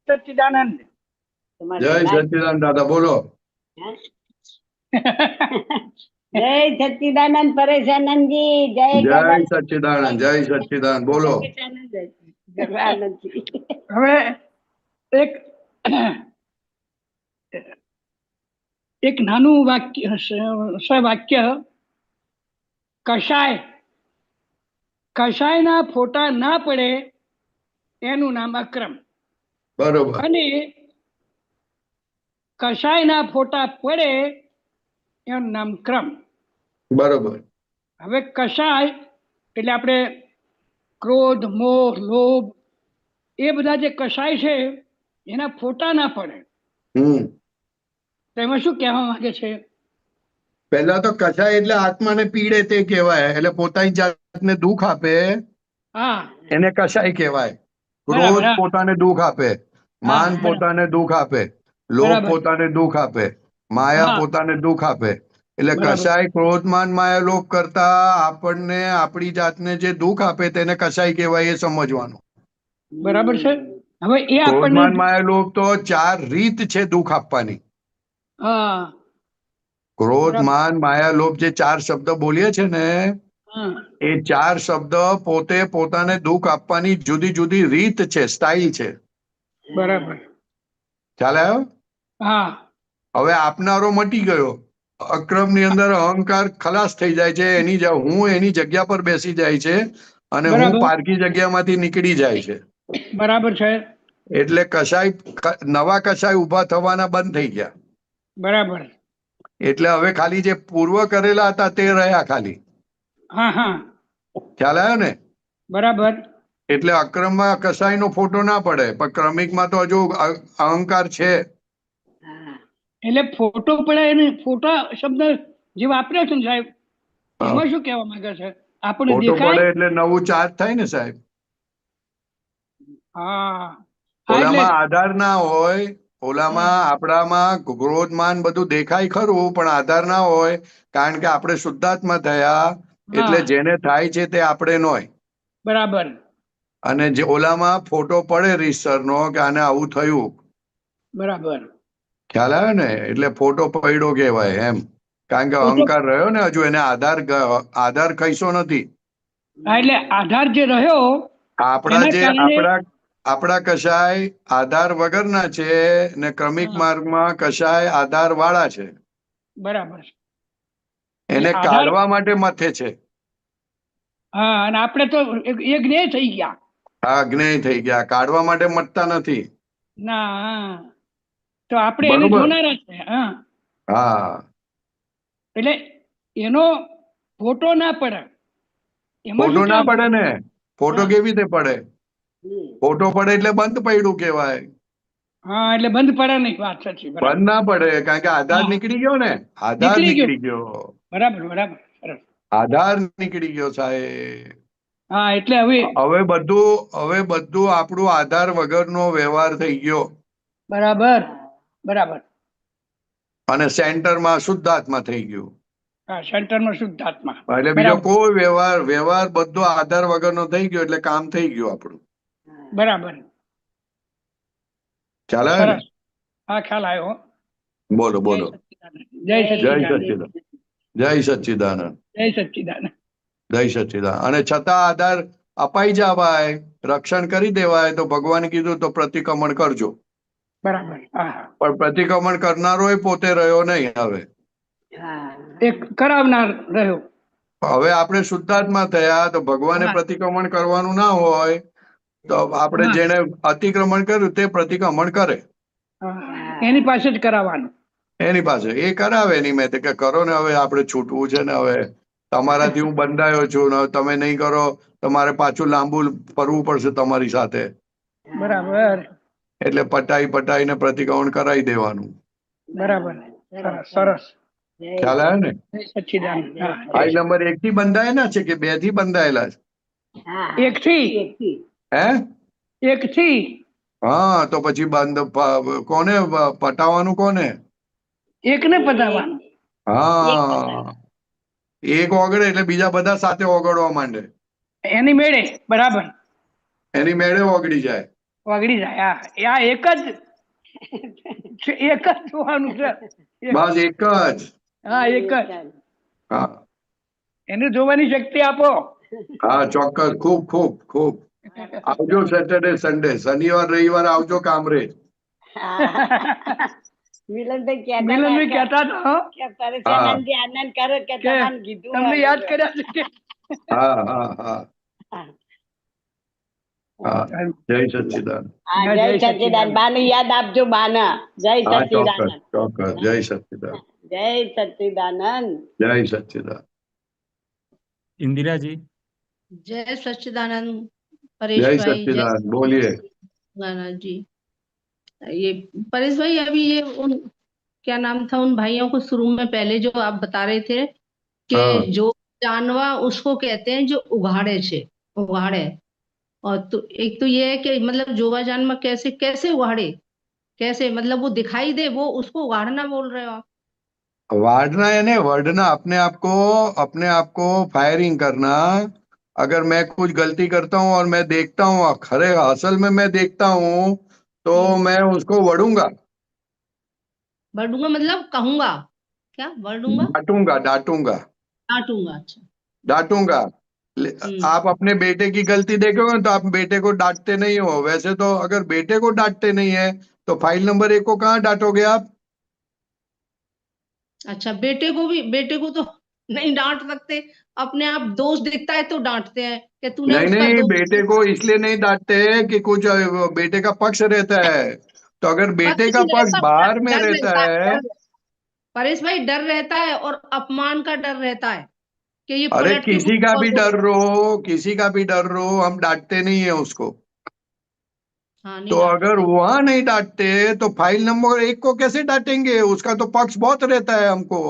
સચ્ચિદાનંદ. જય સચ્ચિદાનંદ દાદા, બોલો. જય સચ્ચિદાનંદ પરેશાનંદજી. જય જય સચ્ચિદાનંદ, જય સચ્ચિદાનંદ, બોલો. હવે એક નાનું વાક્ય વાક્ય. કશાયના ફોટા ના પડે એનું નામ અક્રમ, બરોબર. અને કશાયના ફોટા પડે એનું નામ ક્રમ. બરોબર. હવે કશાય એટલે આપણે ક્રોધ, મોહ, લોભ એ બધા જે કસાય છે એના ફોટા ના પડે, તો એમાં શું કહેવા માંગે છે? પહેલા તો કસાય એટલે આત્માને પીડે તે કહેવાય, એટલે પોતાની જાતને દુઃખ આપે હા એને કસાય કહેવાય. બરાબર, ક્રોધ હા. પોતાને દુઃખ આપે, માન બરાબર. પોતાને દુઃખ આપે, લોભ બરાબર. પોતાને દુઃખ આપે, માયા હા. પોતાને દુઃખ આપે. એટલે બરાબર. કસાય ક્રોધ માન માયા લોભ કરતા આપણને આપણી જાતને જે દુઃખ આપે તેને કસાય કહેવાય, એ સમજવાનું. બરાબર છે. હવે એ ક્રોધ આપણને માન માયા લોભ તો 4 રીત છે દુઃખ આપવાની. હા ક્રોધ બરાબર. માન માયા લોભ જે 4 શબ્દ બોલીએ છે ને, હા એ 4 શબ્દ પોતે પોતાને દુઃખ આપવાની જુદી જુદી રીત છે, સ્ટાઇલ છે. બરાબર. ખ્યાલ આવ્યો? હા હવે આપનારો મટી ગયો, અક્રમની અંદર અહંકાર ખલાસ થઈ જાય છે, હું એની જગ્યા પર બેસી જાય છે અને હું બરાબર. પારકી જગ્યામાંથી નીકળી જાય છે. બરાબર છે. એટલે કસાય નવા કસાય ઉભા થવાના બંધ થઈ ગયા. બરાબર. એટલે હવે ખાલી જે પૂર્વ કરેલા હતા તે રહ્યા ખાલી. હા હા ખ્યાલ આવ્યો ને? બરાબર. એટલે અક્રમમાં કસાયનો ફોટો ના પડે, પણ ક્રમિકમાં તો હજુ અહંકાર છે. એટલે ફોટો પડે એને ફોટા શબ્દ જે વાપર્યો છે ને સાહેબ, હા. એમાં શું કહેવા માંગે છે? આપણને ફોટો દેખાય? પડે એટલે નવું ચાર્જ થાય ને સાહેબ. હા હા એટલે ઓલામાં આધાર ના હોય, ઓલામાં આપણામાં ક્રોધ માન બધું દેખાય ખરું, પણ આધાર ના હોય, કારણ કે આપણે શુદ્ધાત્મા થયા એટલે હા જેને થાય છે તે આપણે નોય. બરાબર. અને જે ઓલામાં ફોટો પડે રીતસરનો કે આને આવું થયું, બરાબર. ખ્યાલ આવે ને? એટલે ફોટો પડ્યો કહેવાય એમ, કારણ કે ફોટો અહંકાર રહ્યો ને હજુ, એને આધાર કહીશો નથી. હા એટલે આધાર જે રહ્યો આપણા એના જે કારણે આપણા કશાય આધાર વગરના છે ને ક્રમિક હા, માર્ગમાં કશાય આધાર વાળા છે. બરાબર. એટલે એને આધાર કાઢવા માટે મથે છે. હા અને આપણે તો એક જ્ઞેય થઈ ગયા. આ જ્ઞેય થઈ ગયા, કાઢવા માટે મથતા નથી. ના હા. તો આપણે એને બરોબર. જોનારા છે. હા હા, એટલે એનો ફોટો ના પડે એમાં ફોટો શું ના કહેવા પડે માંગે? ને. ફોટો હા કેવી રીતે પડે? ફોટો પડે એટલે બંધ પડ્યું કહેવાય. હા એટલે બંધ પડે નહીં. વાત સાચી. બરાબર. બંધ ના પડે, કારણ કે આધાર હા નીકળી ગયો ને. આધાર નીકળી ગયો. નીકળી ગયો. બરાબર બરાબર. સરસ. આધાર નીકળી ગયો સાહેબ. હા એટલે હવે હવે બધું આપણું આધાર વગરનો વ્યવહાર થઈ ગયો. બરાબર બરાબર. અને સેન્ટરમાં શુદ્ધાત્મા થઈ ગયું. હા સેન્ટરનો શુદ્ધાત્મા. એટલે બીજો બરાબર કોઈ વ્યવહાર બધો આધાર વગરનો થઈ ગયો, એટલે કામ થઈ ગયું આપણું. બરાબર. ખ્યાલ આવે ને? સરસ. હા ખ્યાલ આવ્યો. બોલો બોલો. જય જય સચ્ચિદાનંદ. સચ્ચિદાનંદ. જય સચ્ચિદાનંદ. જય સચ્ચિદાનંદ. જય સચ્ચિદાનંદ. અને છતાં આધાર અપાઈ જવાય, રક્ષણ કરી દેવાય, તો ભગવાને કીધું તો પ્રતિક્રમણ કરજો. બરાબર. હા હા. પણ પ્રતિક્રમણ કરનારો પોતે રહ્યો નહીં. હવે એક કરાવનાર રહ્યો. હવે આપણે શુદ્ધાત્મા થયા, તો ભગવાને હા પ્રતિક્રમણ કરવાનું ના હોય, તો આપણે હા. જેને અતિક્રમણ કર્યું તે પ્રતિક્રમણ કરે. હા. એની પાસે જ કરાવવાનું. એની પાસે એ કરાવે. એની મેં કે કરો ને, હવે આપણે છૂટવું છે ને, હવે તમારાથી હું બંધાયો છું ને, તમે નહીં કરો તમારે પાછું લાંબુ ફરવું પડશે તમારી સાથે. બરાબર એટલે પટાઈને પ્રતિક્રમણ કરાવી દેવાનું. બરાબર. સરસ સરસ. ખ્યાલ આવે ને? જય સચ્ચિદાનંદ. હા ફાઇલ નંબર 1 થી બંધાયેલા છે કે 2 થી બંધાયેલા છે? એક થી હા, તો પછી કોને પટાવવાનું? કોને? એકને પતાવવાનું. હા, એક ઓગળે એટલે બીજા બધા સાથે ઓગળવા માંડે. એની મેળે. બરાબર. એની મેળે ઓગળી જાય. ઓગળી જાય. હા આ એક જ જોવાનું છે. બસ એક જ. હા એક જ. હા એને જોવાની શક્તિ આપો. હા, ચોક્કસ. ખૂબ ખૂબ ખૂબ. આવજો સેટરડે સન્ડે, શનિવાર રવિવાર આવજો કામરેજ. મિલનભાઈ કહેતા હતા હા તમને યાદ કર્યા છે કે હા હા હા હા. જય સચ્ચિદાનંદ. જય સચ્ચિદાનંદ. બાને યાદ આપજો. બાના જય હા, ચોક્કસ સચ્ચિદાનંદ. ચોક્કસ. જય સચ્ચિદાનંદ. જય સચ્ચિદાનંદ. જય સચ્ચિદાનંદ. ઇન્દિરાજી. જય સચ્ચિદાનંદ જય પરેશભાઈ. જય સચ્ચિદાનંદ. બોલીએ. गाना जी। ये परेश भाई, अभी ये उन क्या नाम था उन भाइयों को शुरू में पहले जो आप बता रहे थे हाँ, कि जो जानवा उसको कहते हैं जो उघाड़े छे, उघाड़े। और तो एक तो ये है कि मतलब जोवा जानवा कैसे कैसे उघाड़े, कैसे मतलब वो दिखाई दे वो उसको उघाड़ना बोल रहे हो आप? वाड़ना यानी वर्डना, अपने आप को फायरिंग करना। अगर मैं कुछ गलती करता हूँ और मैं देखता हूँ, खरे असल में मैं देखता हूँ, तो मैं उसको वड़ूंगा, बढ़ूंगा मतलब कहूंगा, क्या बढ़ूंगा? डांटूंगा, डांटूंगा, डांटूंगा, अच्छा। डांटूंगा। हम्म। आप अपने बेटे की गलती देखोगे तो आप बेटे को डांटते नहीं हो। वैसे तो अगर बेटे को डांटते नहीं है तो फाइल नंबर 1 को कहाँ डांटोगे आप? अच्छा, बेटे को तो नहीं डांट सकते। अपने आप दोष दिखता है तो डांटते हैं कि तूने नहीं उसका नहीं, दोष बेटे को इसलिए नहीं डांटते कि कुछ बेटे का पक्ष रहता है। तो अगर पक्ष बेटे का नहीं पक्ष रहता, बाहर में डर रहता रहता है, है। परेश भाई डर रहता है और अपमान का डर रहता है कि ये अरे पलट के कुछ किसी का और भी डर बोलेगा। रहो, किसी का भी डर रहो, हम डांटते नहीं है उसको। हाँ, तो नहीं अगर डांटते। वहां नहीं डांटते तो फाइल नंबर 1 को कैसे डांटेंगे? उसका तो पक्ष बहुत रहता है हमको।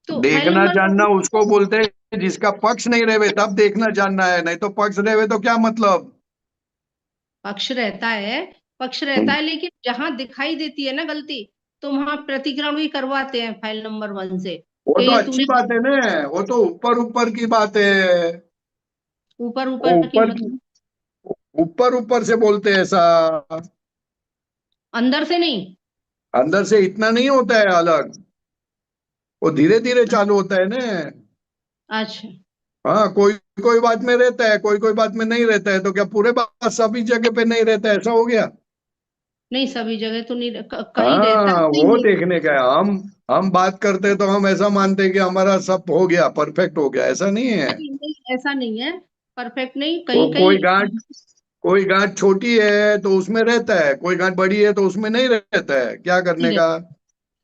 तो फाइल देखना नंबर जानना 1 उसको बोलते हैं जिसका पक्ष नहीं रहे तब देखना जानना है, नहीं तो पक्ष रहे तो क्या मतलब। पक्ष रहता है, पक्ष रहता है, लेकिन जहां दिखाई देती है ना गलती, तो वहां प्रतिक्रमण भी करवाते हैं फाइल नंबर 1 से वो कि तो ये अच्छी तूने बात है ना, वो तो ऊपर ऊपर की बात है। ऊपर वो ऊपर की ऊपर की, मतलब ऊपर ऊपर से बोलते हैं ऐसा। अंदर से नहीं। अंदर से इतना नहीं होता है अलग, वो धीरे धीरे चालू होता है ना। अच्छा, हाँ, कोई कोई बात में रहता है, कोई कोई बात में नहीं रहता है, तो क्या पूरे बात सभी जगह पे नहीं रहता है, ऐसा हो गया? नहीं सभी जगह तो नहीं, कहीं रहता है हाँ, कहीं वो नहीं। देखने का है। हम बात करते तो हम ऐसा मानते हैं कि हमारा सब हो गया, परफेक्ट हो गया, ऐसा नहीं है। नहीं नहीं, ऐसा नहीं है, परफेक्ट नहीं, वो कहीं कहीं। कोई गांठ छोटी है तो उसमें रहता है, कोई गांठ बड़ी है तो उसमें नहीं रहता है, क्या नहीं करने का। रहता।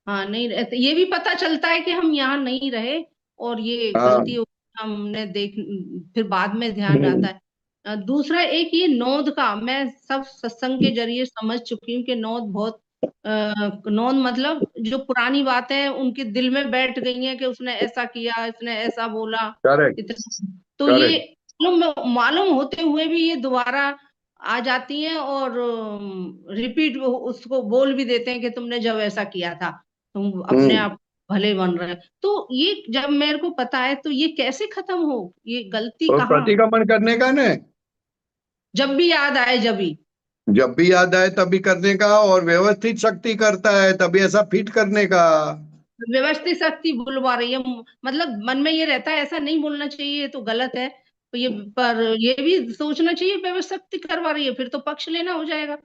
हाँ, नहीं रहता, ये भी पता चलता है कि हम यहाँ नहीं रहे और ये हाँ। गलती हो हमने देख, फिर बाद में ध्यान आता हम्म, है। दूसरा एक ये नोंद का, मैं सब सत्संग के जरिए समझ चुकी हूँ कि नोंद बहुत नोंद मतलब जो पुरानी बातें हैं उनके दिल में बैठ गई हैं कि उसने ऐसा किया, इसने ऐसा बोला, करेक्ट, इतना। तो ये करेक्ट। मालूम होते हुए भी ये दोबारा आ जाती हैं और रिपीट उसको बोल भी देते हैं कि तुमने जब ऐसा किया था, तुम अपने हम्म आप भले बन रहे। तो ये जब मेरे को पता है तो ये कैसे खत्म हो, ये गलती तो कहाँ? प्रतिक्रमण करने का ना, जब भी याद आए, जब भी जब भी याद आए तभी करने का, और व्यवस्थित शक्ति करता है तभी ऐसा फिट करने का। व्यवस्थित शक्ति बुलवा रही है, मतलब मन में ये रहता है ऐसा नहीं बोलना चाहिए, ये तो गलत है, तो ये पर ये भी सोचना चाहिए व्यवस्थित शक्ति करवा रही है, फिर तो पक्ष लेना हो जाएगा।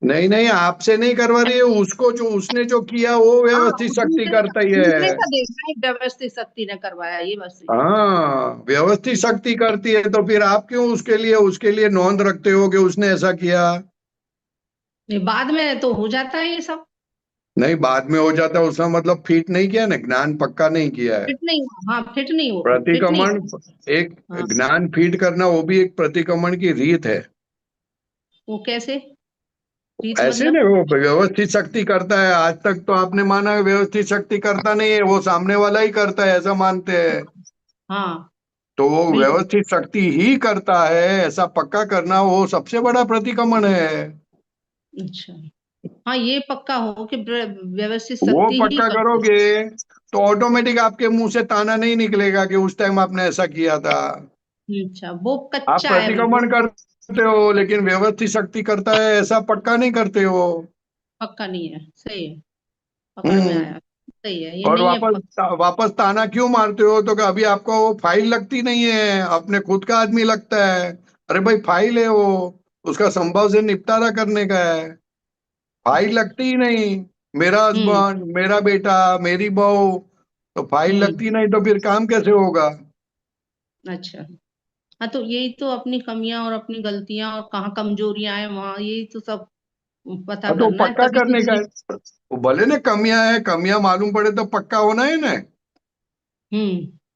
नहीं नहीं, आपसे नहीं करवा रही है, उसको जो उसने जो किया वो हाँ, व्यवस्थित शक्ति करता ही दूसरे है। का देखना है, व्यवस्थित शक्ति ने करवाया, ये बस सही हाँ, व्यवस्थित है। शक्ति करती है तो फिर आप क्यों उसके लिए नोंद रखते हो कि उसने ऐसा किया? ये बाद में तो हो जाता है ये सब। नहीं, बाद में हो जाता है उसका मतलब फिट नहीं किया ना, ज्ञान पक्का नहीं किया है। फिट नहीं हुआ, हाँ फिट नहीं हो, फिट नहीं प्रतिक्रमण, एक हुआ। हाँ, ज्ञान फीड करना वो भी एक प्रतिक्रमण की रीत है। वो कैसे रीत ऐसे मतलब? नहीं, वो व्यवस्थित शक्ति करता है। आज तक तो आपने माना है व्यवस्थित शक्ति करता नहीं है, वो सामने वाला ही करता है, ऐसा मानते हैं। हाँ, तो वो बिल्कुल। व्यवस्थित शक्ति ही करता है, ऐसा पक्का करना वो सबसे बड़ा प्रतिक्रमण है। अच्छा, हाँ ये पक्का हो कि व्यवस्थित वो शक्ति ही पक्का करती करोगे तो ऑटोमेटिक आपके मुंह से ताना नहीं निकलेगा कि उस टाइम आपने ऐसा किया था। है। अच्छा, वो आप कच्चा है बिल्कुल। प्रतिक्रमण करते हो लेकिन व्यवस्थित शक्ति करता है ऐसा पक्का नहीं करते हो। पक्का नहीं है, सही है, पकड़ में हम्म आया, सही है, ये और नहीं है वापस ताना क्यों मारते हो? तो कि अभी आपको वो फाइल लगती नहीं है, अपने खुद का आदमी लगता है। अरे भाई, फाइल है वो, उसका संभव से निपटारा करने का है। फाइल लगती ही नहीं। मेरा हम्म। हस्बैंड, मेरा बेटा, मेरी बहू, तो फाइल लगती हम्म। नहीं तो फिर काम कैसे होगा? अच्छा, हाँ तो यही तो अपनी कमियां और अपनी गलतियां और कहाँ कमजोरियां हैं वहां, यही तो सब पता हाँ, तो करना है, पक्का तभी तो करने का सही। है। वो भले ना कमियां है, कमियां मालूम पड़े तो पक्का होना है ना।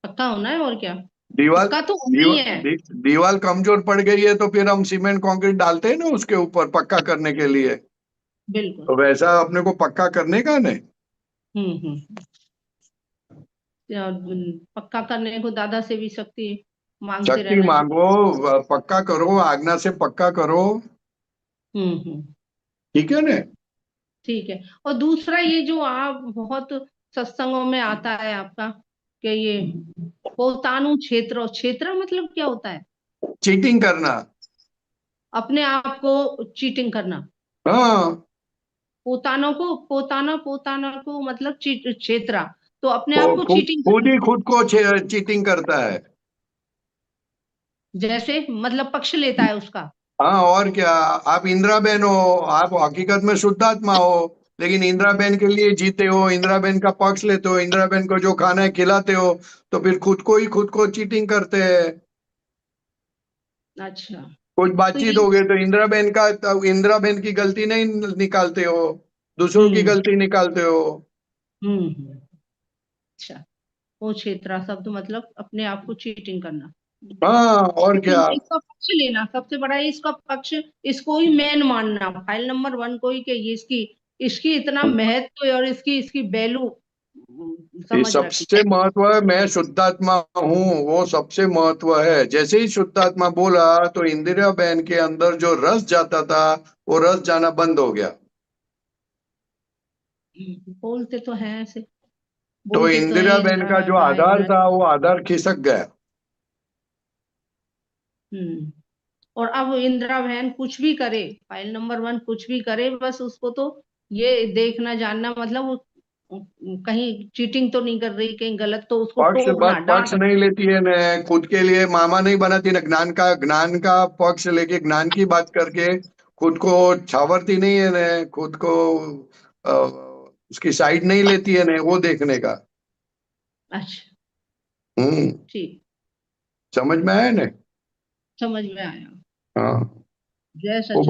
पक्का होना है और क्या। दीवार उसका तो नहीं है। दीवार कमजोर पड़ गई है तो फिर हम सीमेंट कंक्रीट डालते हैं ना उसके ऊपर पक्का करने के लिए, बिल्कुल। तो वैसा अपने को पक्का करने का नहीं। पक्का करने को दादा से भी शक्ति मांगते शक्ति रहना चाहिए। मांगो, पक्का करो, आज्ञा से पक्का करो, हम्म। ठीक है ना। ठीक है। और दूसरा ये जो आप बहुत सत्संगों में आता है आपका कि ये पोतानु क्षेत्र, क्षेत्र मतलब क्या होता है? चीटिंग करना। अपने आप को चीटिंग करना। हाँ, पोताना को मतलब क्षेत्रा, तो अपने आप को चीटिंग खुद करना। ही खुद को चीटिंग करता है। जैसे मतलब पक्ष लेता है उसका। हाँ, और क्या। आप इंदिरा बहन हो, आप हकीकत में शुद्धात्मा हो, लेकिन इंदिरा बहन के लिए जीते हो, इंदिरा बहन का पक्ष लेते हो, इंदिरा बहन को जो खाना है खिलाते हो, तो फिर खुद को चीटिंग करते हैं। अच्छा। कुछ तो बातचीत ये हो गई तो इंदिरा बहन की गलती नहीं निकालते हो, दूसरों की गलती निकालते हो। हम्म। अच्छा, वो क्षेत्रा शब्द मतलब अपने आप को चीटिंग करना। हाँ, और क्या। इसका पक्ष लेना सबसे बड़ा है, इसका पक्ष, इसको ही मेन मानना, फाइल नंबर 1 को ही कि ये इसकी इसकी इतना महत्व है और इसकी वैल्यू ये समझ रखी। सबसे महत्व है, मैं शुद्धात्मा हूँ, वो सबसे महत्व है। जैसे ही शुद्धात्मा बोला तो इंदिरा बहन के अंदर जो रस जाता था वो रस जाना बंद हो गया। बोलते तो हैं ऐसे, तो बोलते तो इंदिरा हैं बहन इंदिरा का जो इंदिरा आधार इंदिरा। था वो आधार खिसक गया। और अब इंदिरा बहन कुछ भी करे, फाइल नंबर 1 कुछ भी करे, बस उसको तो ये देखना जानना, मतलब वो कहीं चीटिंग तो नहीं कर रही, कहीं गलत, तो उसको टोकना, पक्ष डांटना। नहीं लेती है न, खुद के लिए मामा नहीं बनाती न, ज्ञान का पक्ष लेके ज्ञान की बात करके खुद को छावरती नहीं है न, खुद को अ, उसकी साइड नहीं लेती है न, वो देखने का। अच्छा, हम्म। ठीक, समझ में आया न। समझ में आया। हाँ, जय वो सच्चिदानंद।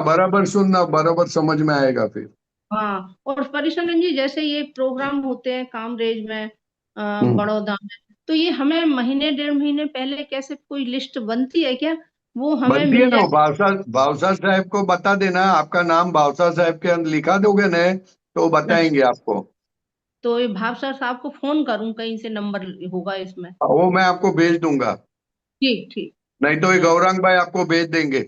बराबर सुनना, बराबर समझ में आएगा फिर। हाँ, और परिसरन जी जैसे ये प्रोग्राम होते हैं कामरेज में, हम्म। बड़ौदा में, तो ये हमें महीने 1.5 महीने पहले कैसे कोई लिस्ट बनती है क्या? वो हमें बनती है मिल ना, जाए? भावसा साहब को बता देना, आपका नाम भावसा साहब के अंदर लिखा दोगे न, तो वो अच्छा, बताएंगे आपको। तो ये भावसर साहब को फोन करूं, कहीं से नंबर होगा इसमें? वो मैं आपको भेज दूंगा, ठीक ठीक। नहीं तो ये हाँ, गौरांग भाई आपको भेज देंगे।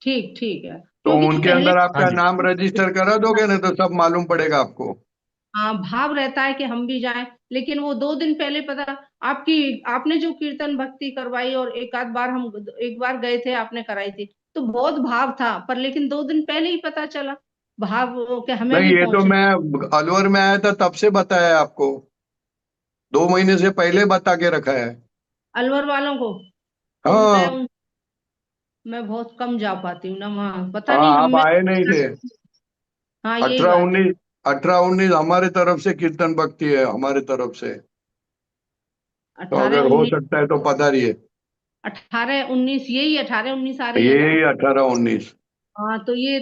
ठीक ठीक है, तो क्योंकि उनके पहले अंदर हाँ आपका जी। नाम रजिस्टर करा दोगे ना तो सब मालूम पड़ेगा आपको। हाँ, भाव रहता है कि हम भी जाएं, लेकिन वो 2 दिन पहले पता, आपने जो कीर्तन भक्ति करवाई, और एक बार गए थे, आपने कराई थी, तो बहुत भाव था, पर लेकिन 2 दिन पहले ही पता चला भाव कि हमें नहीं, भी ये तो पहुंचना। मैं अलवर में आया था तब से बताया आपको, 2 महीने से पहले बता के रखा है। अलवर वालों को तो हाँ। मैं बहुत कम जा पाती हूँ ना वहाँ, पता हाँ, नहीं आप हमें। आए नहीं थे। हाँ, यही अठारह बात है। उन्नीस 18-19 हमारे तरफ से कीर्तन भक्ति है, हमारे तरफ से। तो 18 अगर हो 19, सकता है तो पधारिए। 18 19, यही 18 19 आ रही है ना? ये 18-19। हाँ, तो ये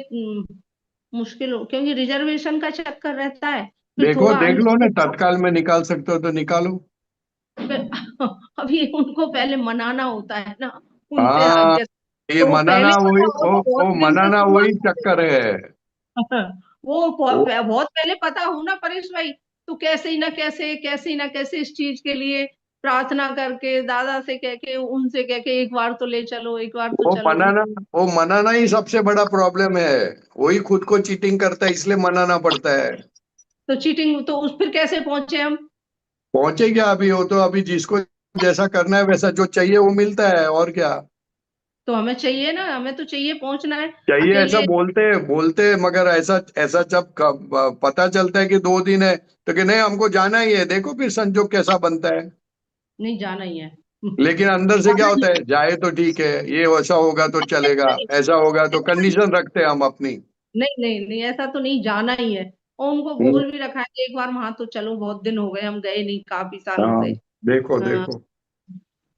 मुश्किल हो, क्योंकि रिजर्वेशन का चक्कर रहता है, फिर देखो, थोड़ा देख लो अंदर ना, से तत्काल में निकाल सकते हो तो निकालो। अभी उनको पहले मनाना होता है ना, उनसे हाँ, आज्ञा। ये तो वो मनाना पहले वही, पता हो तो बहुत दिन से मनाना शुरुआत वही चक्कर है। वो वो बहुत पहले पता हो ना परेश भाई, तो कैसे ही ना कैसे इस चीज के लिए प्रार्थना करके, दादा से कह के, उनसे कह के, एक बार तो ले चलो, एक बार तो वो चलो। मनाना वो मनाना ही सबसे बड़ा प्रॉब्लम है। वही खुद को चीटिंग करता है, इसलिए मनाना पड़ता है। तो चीटिंग तो उस फिर कैसे पहुंचे हम? पहुंचे क्या अभी, हो तो अभी जिसको जैसा करना है वैसा जो चाहिए वो मिलता है, और क्या तो हमें चाहिए ना, हमें तो चाहिए, पहुंचना है चाहिए। ऐसा अकेले। बोलते मगर ऐसा ऐसा जब पता चलता है कि 2 दिन है तो कि नहीं हमको जाना ही है, देखो फिर संजोग कैसा बनता है। नहीं, जाना ही है। लेकिन अंदर से क्या जाना ही होता है, जाए तो ठीक है, ये वैसा होगा तो चलेगा, है। ऐसा होगा तो कंडीशन रखते हैं हम अपनी। नहीं नहीं नहीं, ऐसा तो नहीं, जाना ही है। और उनको हम्म। बोल भी रखा है कि एक बार वहां तो चलो, बहुत दिन हो गए हम गए नहीं, काफी सालों हाँ, से। देखो हाँ, देखो।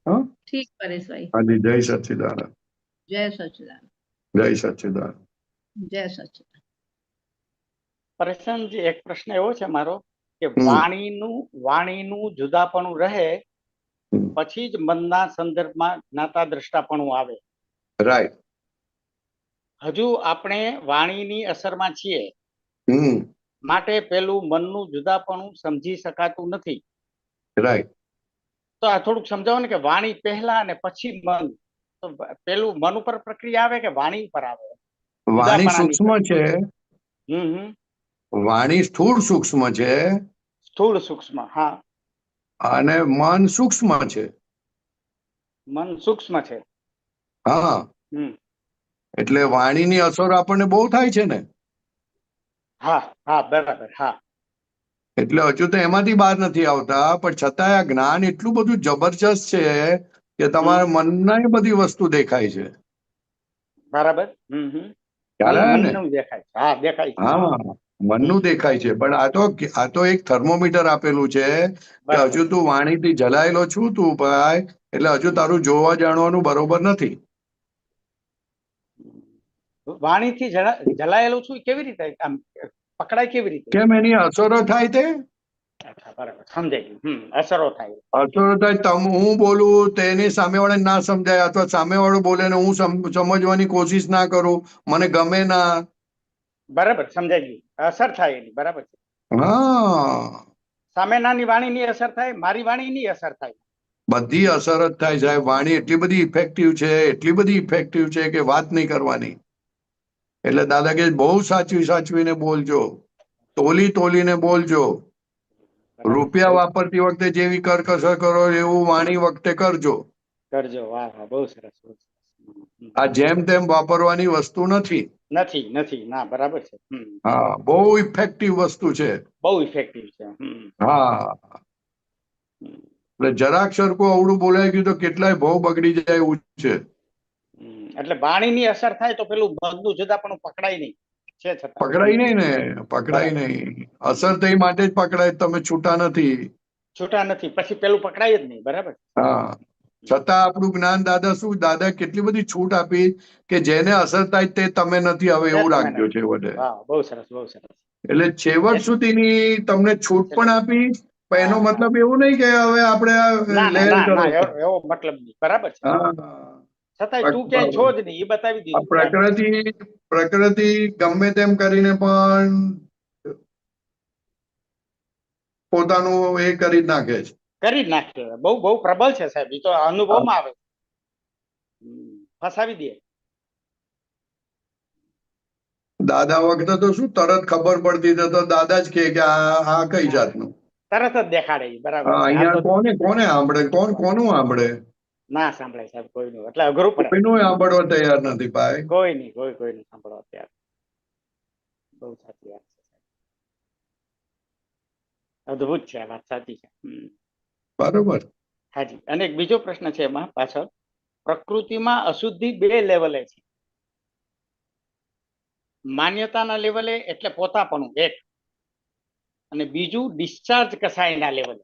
हाँ। ठीक परेश भाई। हाँ जी, जय सच्चिदानंद। जय सच्चिदानंद। જય સચ્ચિદાનંદ। जय सच्चिदानंद। પરેશનજી, એક પ્રશ્ન એવો છે મારો કે હમ વાણીનું જુદાપણું રહે પછી જ મનના સંદર્ભમાં જ્ઞાતા દ્રષ્ટાપણું આવે. રાઈટ. હજુ આપણે વાણીની અસરમાં છીએ હમ. માટે પેલું મનનું જુદાપણું સમજી શકાતું નથી. રાઈટ. તો આ થોડુંક સમજાવો ને કે વાણી પહેલા અને પછી મન, તો પેલું મન ઉપર પ્રક્રિયા આવે કે વાણી ઉપર આવે? વાણી જુદાપણાની સૂક્ષ્મ છે, વાણી સ્થૂળ સૂક્ષ્મ છે, સ્થૂળ સૂક્ષ્મ. હા, અને મન સૂક્ષ્મ છે. મન સૂક્ષ્મ છે. હા, હમ. એટલે વાણીની અસર આપણને બહુ થાય છે ને. હા હા, બરાબર. હા, એટલે હજુ તો એમાંથી બહાર નથી આવતા, પણ છતાંય આ જ્ઞાન એટલું બધું જબરજસ્ત છે કે તમારા મનના બધી વસ્તુ દેખાય છે. બરાબર. હમ હમ. ખ્યાલ આવે ને? મનનું દેખાય છે. હા, દેખાય છે. હા, મનનું દેખાય છે, પણ આ તો એક થર્મોમીટર આપેલું છે કે બરાબર. હજુ તું વાણીથી જલાયેલો છું તું ભાઈ, એટલે હજુ તારું જોવા જાણવાનું બરોબર નથી. વાણીથી જલાયેલું છું કેવી રીતે આમ પકડાય, કેવી રીતે? કેમ એની અસરો થાય તે? અચ્છા, બરાબર, સમજાઈ ગયું. અસરો થાય. અસરો થાય, હું બોલું તેની સામેવાળાને ના સમજાય, અથવા સામેવાળો બોલે ને હું સમજવાની કોશિશ ના કરું, મને ગમે ના. બરાબર, સમજાઈ ગયું. અસર થાય એની. બરાબર છે. હા, સામેનાની વાણીની અસર થાય, મારી વાણીની અસર થાય. બધી અસર જ થાય સાહેબ. વાણી એટલી બધી ઇફેક્ટિવ છે, એટલી બધી ઇફેક્ટિવ છે કે વાત નહીં કરવાની. એટલે દાદા કે બહુ સાચવીને બોલજો, તોલીને બોલજો. રૂપિયા વાપરતી વખતે જેવી કરકસર કરો એવું વાણી વખતે કરજો. વાહ વાહ, બહુ સરસ. આ જેમ તેમ વાપરવાની વસ્તુ નથી. નથી. ના, બરાબર છે. હા, બહુ ઇફેક્ટિવ વસ્તુ છે. બહુ ઇફેક્ટિવ છે. હા, એટલે જરાક સરખું અવળું બોલાઈ ગયું તો કેટલાય ભાવ બગડી જાય એવું છે. એટલે વાણીની અસર થાય તો પેલું મનનું જુદાપણું પકડાય નહીં. પકડાય નહીં ને, પકડાય નહીં. અસર થઈ માટે જ પકડાય, તમે છૂટા નથી. પછી પેલું પકડાય જ નહીં. બરાબર. હા, છતાં આપણું જ્ઞાન દાદા કેટલી બધી છૂટ આપી કે જેને અસર થાય તે તમે નથી, હવે એવું રાખજો છે બધે. બહુ સરસ. એટલે છેવટ સુધીની તમને છૂટ પણ આપી, પણ એનો મતલબ એવું નહીં કે હવે આપણે લહેર કરો. એવો મતલબ નહીં. બરાબર છે. છતાંય તું ક્યાંય છો જ નહીં એ બતાવી દીધું. પ્રકૃતિ ગમે તેમ કરીને પણ પોતાનું એ કરી જ નાખે છે. કરી જ નાખે. બહુ પ્રબળ છે સાહેબ. એ તો અનુભવમાં આવે. ફસાવી દે. દાદા વખતે તો શું તરત ખબર પડતી, તો દાદા જ કે આ કઈ જાતનું, તરત જ દેખાડે. બરાબર. અહીંયા કોને સાંભળે, કોનું સાંભળે? ના સાંભળે સાહેબ કોઈનું. એટલે અઘરું પડે. કોઈનું સાંભળવા તૈયાર નથી ભાઈ. કોઈ નહીં સાંભળવા તૈયાર. બહુ સાચી વાત છે. અદભુત છે આ વાત. સાચી છે. બરોબર. હાજી. અને એક બીજો પ્રશ્ન છે એમાં પાછળ, પ્રકૃતિમાં અશુદ્ધિ 2 લેવલે છે. માન્યતાના લેવલે એટલે પોતાપણું એક, અને બીજું ડિસ્ચાર્જ કસાયના લેવલે.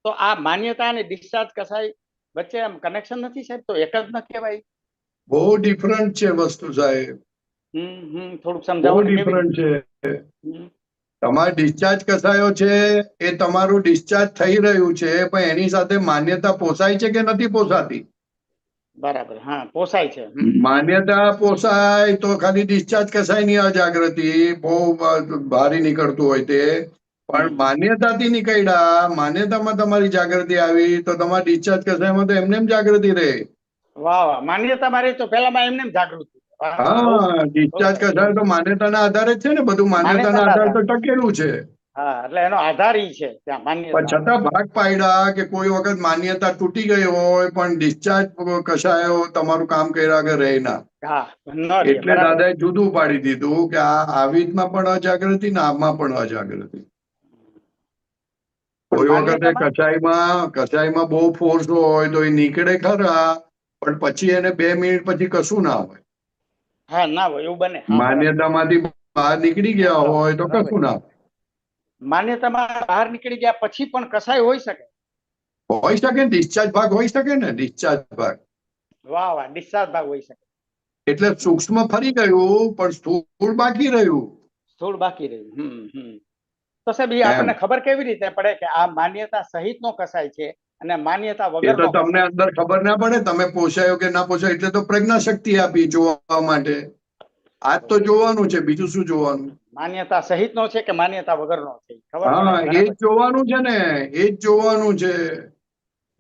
તો આ માન્યતા અને ડિસ્ચાર્જ કસાય વચ્ચે આમ કનેક્શન નથી સાહેબ? તો એક જ ન કહેવાય? બહુ ડિફરન્ટ છે વસ્તુ સાહેબ. થોડુંક સમજાવો. બહુ ડિફરન્ટ છે. તમારે ડિસ્ચાર્જ કસાયો છે એ તમારું ડિસ્ચાર્જ થઈ રહ્યું છે, પણ એની સાથે માન્યતા પોસાય છે કે નથી પોસાતી? બરાબર. હા, પોસાય છે. માન્યતા પોસાય તો ખાલી ડિસ્ચાર્જ કસાય ની અજાગૃતિ બહુ ભારી નીકળતું હોય તે, પણ માન્યતાથી નીકળ્યા, માન્યતામાં તમારી જાગૃતિ આવી તો તમારા ડિસ્ચાર્જ કસાયમાં તો એમને જાગૃતિ રહે. વાહ વાહ. માન્યતા મારે તો પેલામાં એમને જાગૃતિ. હા, ડિસ્ચાર્જ કસાય તો માન્યતાના આધારે જ છે ને. બધું માન્યતાના આધારે તો ટકેલું છે. હા, એટલે એનો આધાર ઈ છે ત્યાં માન્યતા. પણ છતાં ભાગ પાડ્યા કે કોઈ વખત માન્યતા તૂટી ગઈ હોય પણ ડિસ્ચાર્જ કસાયો તમારું કામ કર્યા આગળ રહે ના. એટલે દાદાએ જુદું પાડી દીધું કે આવી રીતના પણ અજાગૃતિ ને આમાં પણ અજાગૃતિ. કોઈ વખતે કસાઈમાં બહુ ફોર્સ હોય તો એ નીકળે ખરા, પણ પછી એને 2 મિનિટ પછી કશું ના હોય. હા, ના હોય એવું બને. માન્યતામાંથી બહાર નીકળી ગયા હોય તો કશું ના હોય. માન્યતામાં બહાર નીકળી ગયા પછી પણ કસાય હોઈ શકે. હોઈ શકે. ડિસ્ચાર્જ ભાગ હોઈ શકે ને. ડિસ્ચાર્જ ભાગ. વાહ વાહ. ડિસ્ચાર્જ ભાગ હોઈ શકે. એટલે સૂક્ષ્મ ફરી ગયું પણ સ્થૂળ બાકી રહ્યું. સ્થૂળ બાકી રહ્યું. તો સાહેબ એ આપણને ખબર કેવી રીતે પડે કે આ માન્યતા સહિતનો કસાય છે અને માન્યતા એ તો વગરનો તમને કસાય? અંદર ખબર ના પડે, તમે પોસાયો કે ના પોસાય એટલે તો પ્રજ્ઞા શક્તિ આપી જોવા માટે. આજ તો જોવાનું છે, બીજું શું જોવાનું? માન્યતા સહિતનો છે કે માન્યતા વગરનો છે ખબર હા, પડે. એ જ જોવાનું છે ને, એ જ જોવાનું છે.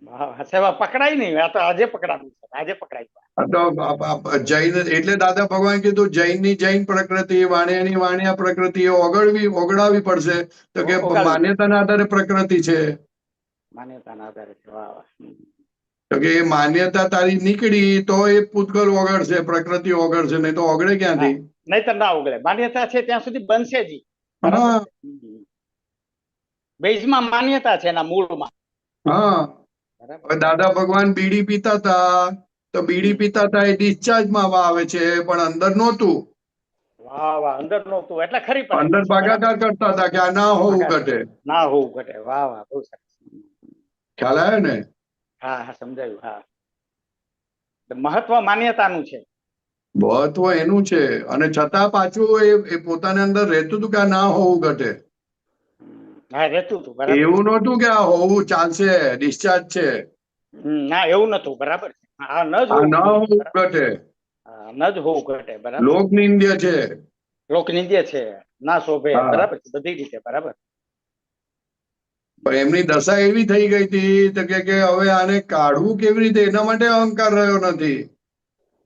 બરાબર. સાહેબ પકડાય નહીં, આ તો આજે પકડાયું છે, આજે પકડાયું. આ તો જૈન એટલે દાદા ભગવાન કીધું જૈનની જૈન પ્રકૃતિ, વાણિયાની વાણિયા પ્રકૃતિ ઓગળાવી પડશે. તો કે માન્યતાના આધારે પ્રકૃતિ છે. માન્યતાના આધારે છે. વાહ વાહ. તો કે એ માન્યતા તારી નીકળી તો એ પૂતગલ ઓગળશે, પ્રકૃતિ ઓગળશે, નહીં તો ઓગળે ક્યાંથી? નહીતર ના ઓગળે. માન્યતા છે ત્યાં સુધી બનશે જ. હા બેઝમાં માન્યતા છે એના મૂળમાં. હા. બરાબર. દાદા ભગવાન બીડી પીતા હતા, તો બીડી પીતા હતા એ ડિસ્ચાર્જમાં આવે છે, પણ અંદર નહોતું. વાહ વાહ. અંદર નહોતું એટલે ખરી પડે. અંદર ભાગાકાર કરતા હતા કે આ ના હોવું ઘટે. ના હોવું ઘટે. વાહ વાહ, બહુ સરસ. ખ્યાલ આવ્યો ને? હા હા, સમજાયું. હા, મહત્વ માન્યતાનું છે. મહત્વ એનું છે, અને છતાં પાછું એ પોતાની અંદર રહેતું હતું કે આ ના હોવું ઘટે. હા, રહેતું હતું. બરાબર. એવું નહોતું કે આ હોવું ચાલશે, ડિસ્ચાર્જ છે. ના, એવું નતું. બરાબર. આ ન જ આ હોવું ના જોઈએ. હોવું ઘટે. ન જ હોવું ઘટે. બરાબર. લોકનિંદ્ય છે. લોકનિંદ્ય છે, ના શોભે. હા. બરાબર, બધી રીતે. બરાબર. પણ એમની દશા એવી થઈ ગઈ હતી તો કે હવે આને કાઢવું કેવી રીતે, એના માટે અહંકાર રહ્યો નથી.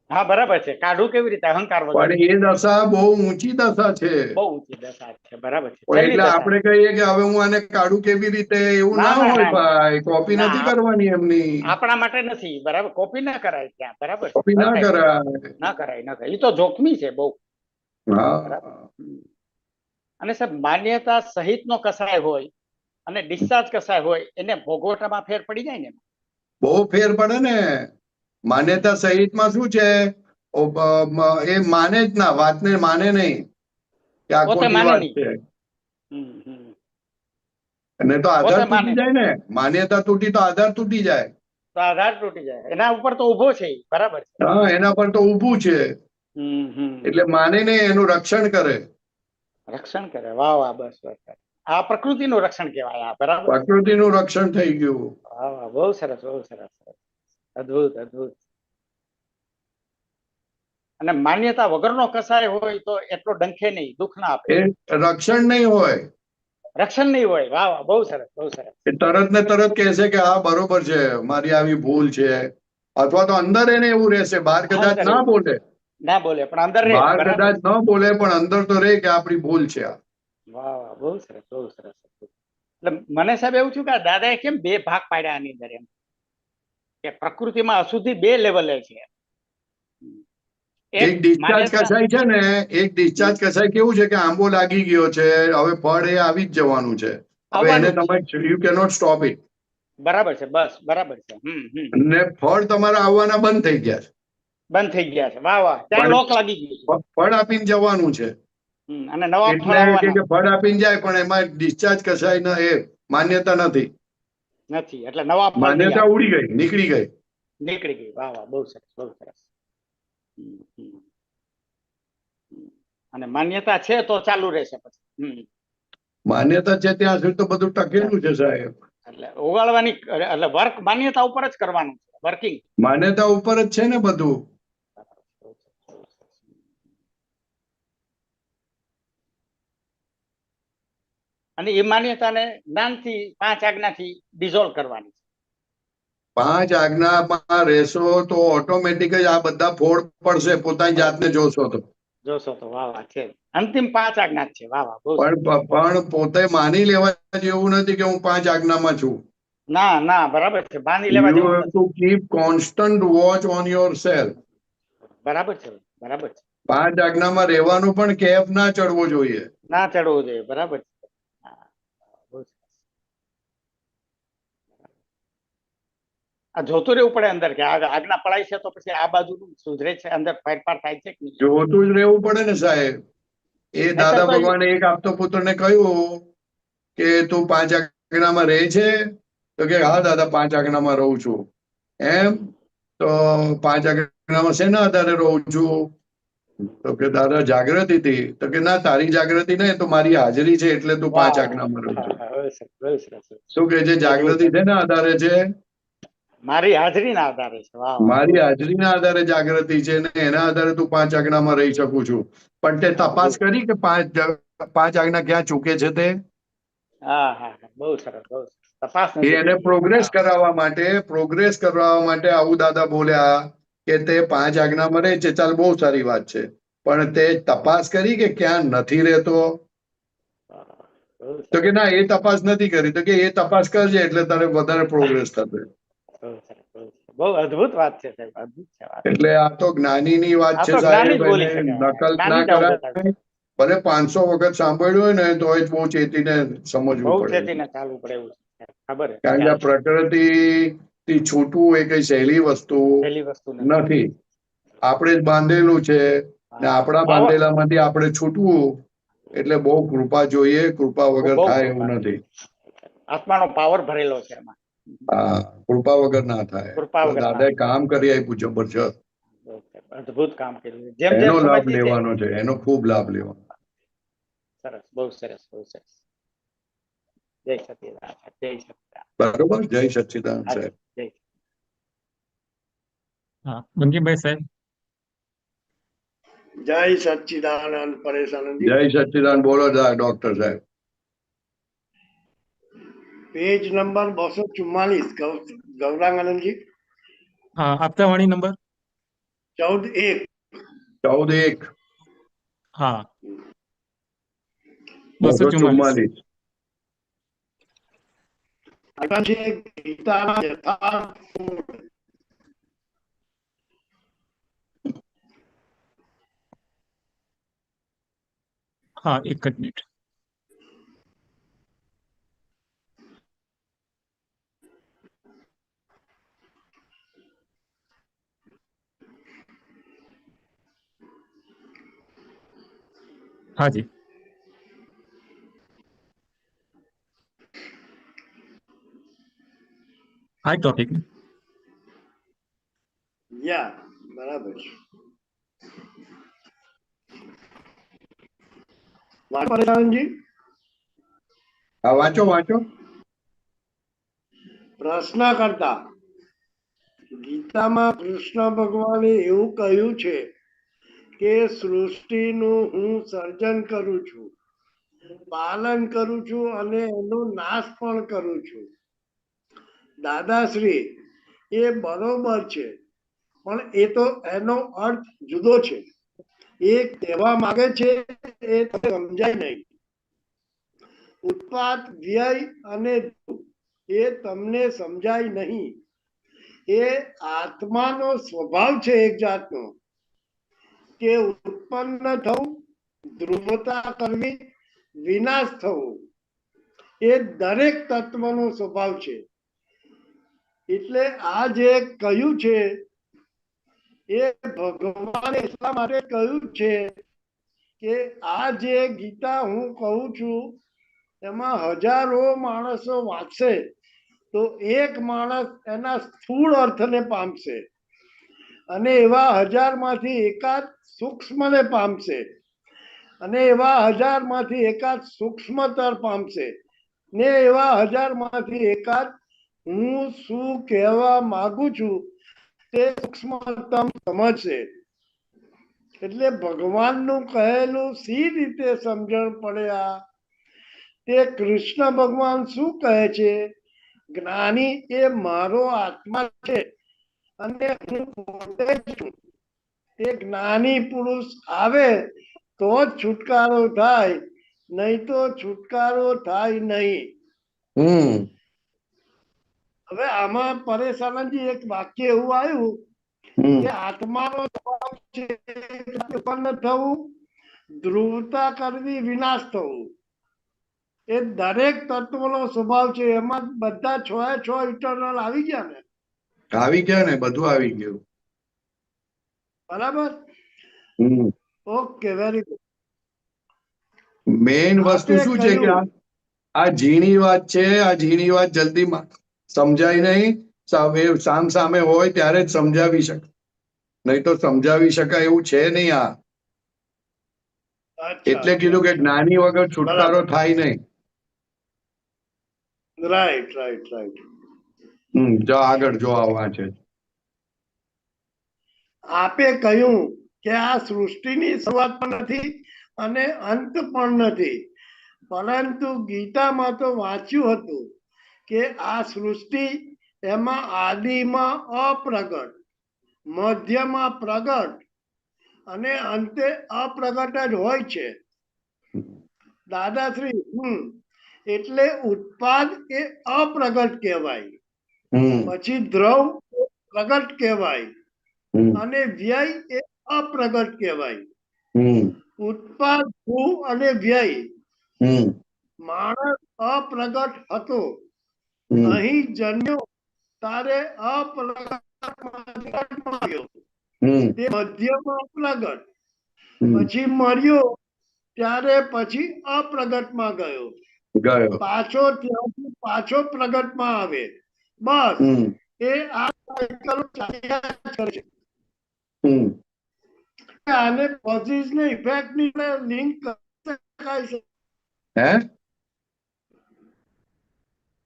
હા, બરાબર છે. કાઢવું કેવી રીતે અહંકાર વગર? પણ એ દશા બહુ ઊંચી દશા છે. બહુ ઊંચી દશા છે. બરાબર છે. પણ એટલે આપણે કહીએ કે હવે હું આને કાઢું કેવી રીતે, એવું ના હોય ભાઈ. કોપી નથી કરવાની એમની. આપણા માટે નથી. બરાબર. કોપી ના કરાય ત્યાં. બરાબર. કોપી ના કરાય. ના કરાય, ના કરાય. એ તો જોખમી છે બહુ. હા. અને સાહેબ માન્યતા સહિતનો કસાય હોય અને ડિસ્ચાર્જ કસાય હોય એને ભોગવટામાં ફેર પડી જાય ને? બહુ ફેર પડે ને. માન્યતા સહિતમાં શું છે, એ માને જ ના, વાતને માને નહીં કે આ પોતે ખોટી માને વાત નહીં. છે. અને તો આધાર પોતે માને તૂટી જાય ને. માન્યતા તૂટી તો આધાર તૂટી જાય. તો આધાર તૂટી જાય. એના ઉપર તો ઉભો છે. બરાબર છે. હા, એના પર તો ઊભું છે. એટલે માને ને એનું રક્ષણ કરે. રક્ષણ કરે. વાહ વાહ. બસ બસ. આ પ્રકૃતિનું રક્ષણ કહેવાય. આ બરાબર. પ્રકૃતિનું રક્ષણ થઈ ગયું. વાહ વાહ. બહુ સરસ, બહુ સરસ. અદ્ભુત, અદ્ભુત. અને માન્યતા વગરનો કસાય હોય તો એટલો ડંખે નહીં, દુઃખ ના આપે. એ રક્ષણ નહીં હોય. રક્ષણ નહીં હોય. વાહ વાહ. બહુ સરસ, બહુ સરસ. એ તરત ને તરત કહેશે કે હા બરોબર છે, મારી આવી ભૂલ છે. અથવા તો અંદર એને એવું રહેશે, બહાર કદાચ ના બોલે. ના બોલે પણ અંદર રે. બહાર બરાબર. કદાચ ન બોલે પણ અંદર તો રે કે આપણી ભૂલ છે આ. વાહ વાહ. બહુ સરસ, બહુ સરસ. એટલે મને સાહેબ એવું થયું કે દાદાએ કેમ બે ભાગ પાડ્યા આની અંદર, એમ કે પ્રકૃતિમાં અશુદ્ધિ બે લેવલે છે. એક ડિસ્ચાર્જ કસાય છે ને, એક ડિસ્ચાર્જ કસાય કેવું છે કે આંબો લાગી ગયો છે, હવે ફળ એ આવી જ જવાનું છે. હવે એને તમે યુ કેનોટ સ્ટોપ ઇટ. બરાબર છે. બસ બરાબર છે. અને ફળ તમારા આવવાના બંધ થઈ ગયા છે. બંધ થઈ ગયા છે. વાહ વાહ. ત્યાં લોક લાગી ગયું. ફળ આપીને જવાનું છે. અને નવા ફળ એટલે કે આવવાના ફળ આપીને જાય પણ એમાં ડિસ્ચાર્જ કસાય ન, એ માન્યતા નથી. નથી. એટલે નવા ફળ માન્યતા ઉડી ગઈ, નીકળી ગઈ. નીકળી ગઈ. વાહ વાહ. બહુ સરસ, બહુ સરસ. અને માન્યતા છે તો ચાલુ રહેશે પછી. માન્યતા છે ત્યાં સુધી તો બધું ટકેલું છે સાહેબ. એટલે ઉગાડવાની, એટલે વર્ક માન્યતા ઉપર જ કરવાનું છે. વર્કિંગ માન્યતા ઉપર જ છે ને બધું. અને એ માન્યતાને જ્ઞાનથી, 5 આજ્ઞાથી ડિઝોલ્વ કરવાની. 5 આજ્ઞામાં રહેશો તો ઓટોમેટિક જ આ બધા ફોડ પડશે, પોતાની જાતને જોશો તો. જોશો તો. વાહ વાહ. છે અંતિમ 5 આજ્ઞા છે. વાહ વાહ. પણ પોતે માની લેવા જેવું નથી કે હું 5 આજ્ઞામાં છું. ના ના, બરાબર છે. બાંધી લેવા યુ જેવું have to keep constant watch on your self. બરાબર છે. બરાબર છે. 5 આજ્ઞામાં રહેવાનું પણ કેફ ના ચડવો જોઈએ. ના ચડવું જોઈએ. બરાબર છે. આ જોતું રહેવું પડે અંદર કે આજ્ઞા પડાય છે તો પછી આ બાજુ સુધરે છે, અંદર ફેરફાર થાય છે કે નહીં. જોતું જ રહેવું પડે ને સાહેબ. એ દાદા ભગવાને એક આપતો પુત્રને કહ્યું કે તું 5 આજ્ઞામાં રહે છે, તો કે હા દાદા 5 આજ્ઞામાં રહું છું. એમ તો 5 આજ્ઞામાં શેના આધારે રહું છું? તો કે દાદા જાગૃતિ થી, તો કે ના તારી જાગૃતિ નહીં, તો મારી હાજરી છે એટલે તું 5 આજ્ઞામાં રહું છું. શું કે છે? જાગૃતિ છે ને આધારે છે, મારી હાજરીના આધારે છે. વાહ, મારી હાજરીના આધારે જાગૃતિ છે ને એના આધારે તું 5 આજ્ઞામાં રહી શકું છું. પણ તે તપાસ કરી કે 5 આજ્ઞા ક્યાં ચૂકે છે તે? હા હા, બહુ સરસ, બહુ સરસ. તપાસ એને પ્રોગ્રેસ કરાવવા માટે આવું દાદા બોલ્યા કે તે 5 આજ્ઞામાં રહે છે. ચાલ, બહુ સારી વાત છે, પણ તે તપાસ કરી કે ક્યાં નથી રહેતો? તો કે ના, એ તપાસ નથી કરી. તો કે એ તપાસ કરજે એટલે તારે વધારે પ્રોગ્રેસ થશે. બહુ અદ્ભુત વાત છે સાહેબ, અદ્ભુત છે વાત. એટલે આ તો જ્ઞાનીની વાત છે સાહેબ, એને નકલ ના કરાય. ભલે 500 વખત સાંભળ્યું હોય ને તો જ બહુ ચેતીને સમજવું પડે, ચાલવું પડે એવું છે. ખબર છે. કારણ કે આ પ્રકૃતિ થી છૂટવું એ કઈ સહેલી વસ્તુ નથી. આપણે જ બાંધેલું છે ને આપણા બાંધેલામાંથી આપણે છૂટવું એટલે બહુ કૃપા જોઈએ. કૃપા વગર થાય એવું નથી. આત્માનો પાવર ભરેલો છે એમાં. હા, કૃપા વગર ના થાય. દાદાએ કામ કરી આપ્યું જબરજસ્ત. અદ્ભુત કામ કર્યું. એનો લાભ લેવાનો છે, એનો ખૂબ લાભ લેવાનો. સરસ, બહુ સરસ, બહુ સરસ. જય સચિદાનંદ, જય સચિદાનંદ. બરોબર, જય સચિદાનંદ સાહેબ. હા, બંકીમભાઈ સાહેબ. જય સચ્ચિદાનંદ પરેશાનંદજી. જય સચિદાનંદ. બોલો ડોક્ટર સાહેબ. Page number 244, ગૌરાંગાનંદજી. હા, આપતાવાણી નંબર 14:1. હા, 244. ગીતાના યથાર્થ મૂળ. હા, એક જ મિનિટ. હાજી. આ ટોપિક. યા, બરાબર છે. પરેશાનંદજી, હા, વાંચો વાંચો. પ્રશ્ન કરતા ગીતામાં કૃષ્ણ ભગવાને એવું કહ્યું છે કે સૃષ્ટિનું હું સર્જન કરું છું, પાલન કરું છું અને એનો નાશ પણ કરું છું. દાદાશ્રી, એ બરોબર છે, પણ એ તો એનો અર્થ જુદો છે. એ કહેવા માંગે છે એ સમજાય નહીં. ઉત્પાદ, વ્યય અને એ તમને સમજાય નહીં. એ આત્માનો સ્વભાવ છે એક જાતનો, કે ઉત્પન્ન થવું, ધ્રુવતા કરવી, વિનાશ થવું. એ દરેક તત્વનો સ્વભાવ છે. એટલે આ જે કહ્યું છે એ ભગવાને એટલા માટે કહ્યું છે કે આ જે ગીતા હું કહું છું એમાં હજારો માણસો વાંચશે તો એક માણસ એના સ્થૂળ અર્થને પામશે, અને એવા 1000માંથી એકાદ સૂક્ષ્મને પામશે, અને એવા 1000માંથી એકાદ સૂક્ષ્મતર પામશે, ને એવા 1000માંથી એકાદ હું શું કહેવા માંગુ છું તે સૂક્ષ્મતમ સમજશે. એટલે ભગવાનનું કહેલું સી રીતે સમજણ પડે? આ તે કૃષ્ણ ભગવાન શું કહે છે? જ્ઞાની એ મારો આત્મા છે અને હું પોતે છું. તે જ્ઞાની પુરુષ આવે તો જ છુટકારો થાય, નહીં તો છુટકારો થાય નહીં. હવે આમાં પરેશાનજી એક વાક્ય એવું આવ્યું કે આત્માનો સ્વભાવ છે ઉત્પન્ન થવું, ધ્રુવતા કરવી, વિનાશ થવું. એ દરેક તત્વનો સ્વભાવ છે. એમાં બધા 6 ઇટરનલ આવી ગયા ને? આવી ગયા ને, બધું આવી ગયું. બરાબર. Okay, very good. મેઇન વસ્તુ શું છે કે આ ઝીણી વાત છે. આ ઝીણી વાત જલ્દી સમજાય નહીં. સામ સામે હોય ત્યારે જ સમજાવી શકે, નહીં તો સમજાવી શકાય એવું છે નહીં. આ એટલે કીધું કે જ્ઞાની વગર છુટકારો થાય નહીં. Right right right. જો આગળ જો આવવા છે. આપે કહ્યું કે આ સૃષ્ટિની શરૂઆત પણ નથી અને અંત પણ નથી, પરંતુ ગીતામાં તો વાંચ્યું હતું કે આ સૃષ્ટિ એમાં આદિમાં અપ્રગટ, મધ્યમાં પ્રગટ અને અંતે અપ્રગટ જ હોય છે. દાદાશ્રી એટલે ઉત્પાદ એ અપ્રગટ કહેવાય, પછી દ્રવ પ્રગટ કહેવાય અને વ્યય એ અપ્રગટ કહેવાય. ઉત્પાદ ભૂ અને વ્યય, માણસ અપ્રગટ હતો, અહીં જન્મ્યો તારે અપ્રગટમાં આવ્યો, તે મધ્યમાં પ્રગટ, પછી મર્યો ત્યારે પછી અપ્રગટમાં ગયો, પાછો ત્યાંથી પાછો પ્રગટમાં આવે. બસ એ આ સાયકલ ચાલ્યા કરે છે. આને કોઝિસ ને ઇફેક્ટ ની લિંક કરી શકાય છે.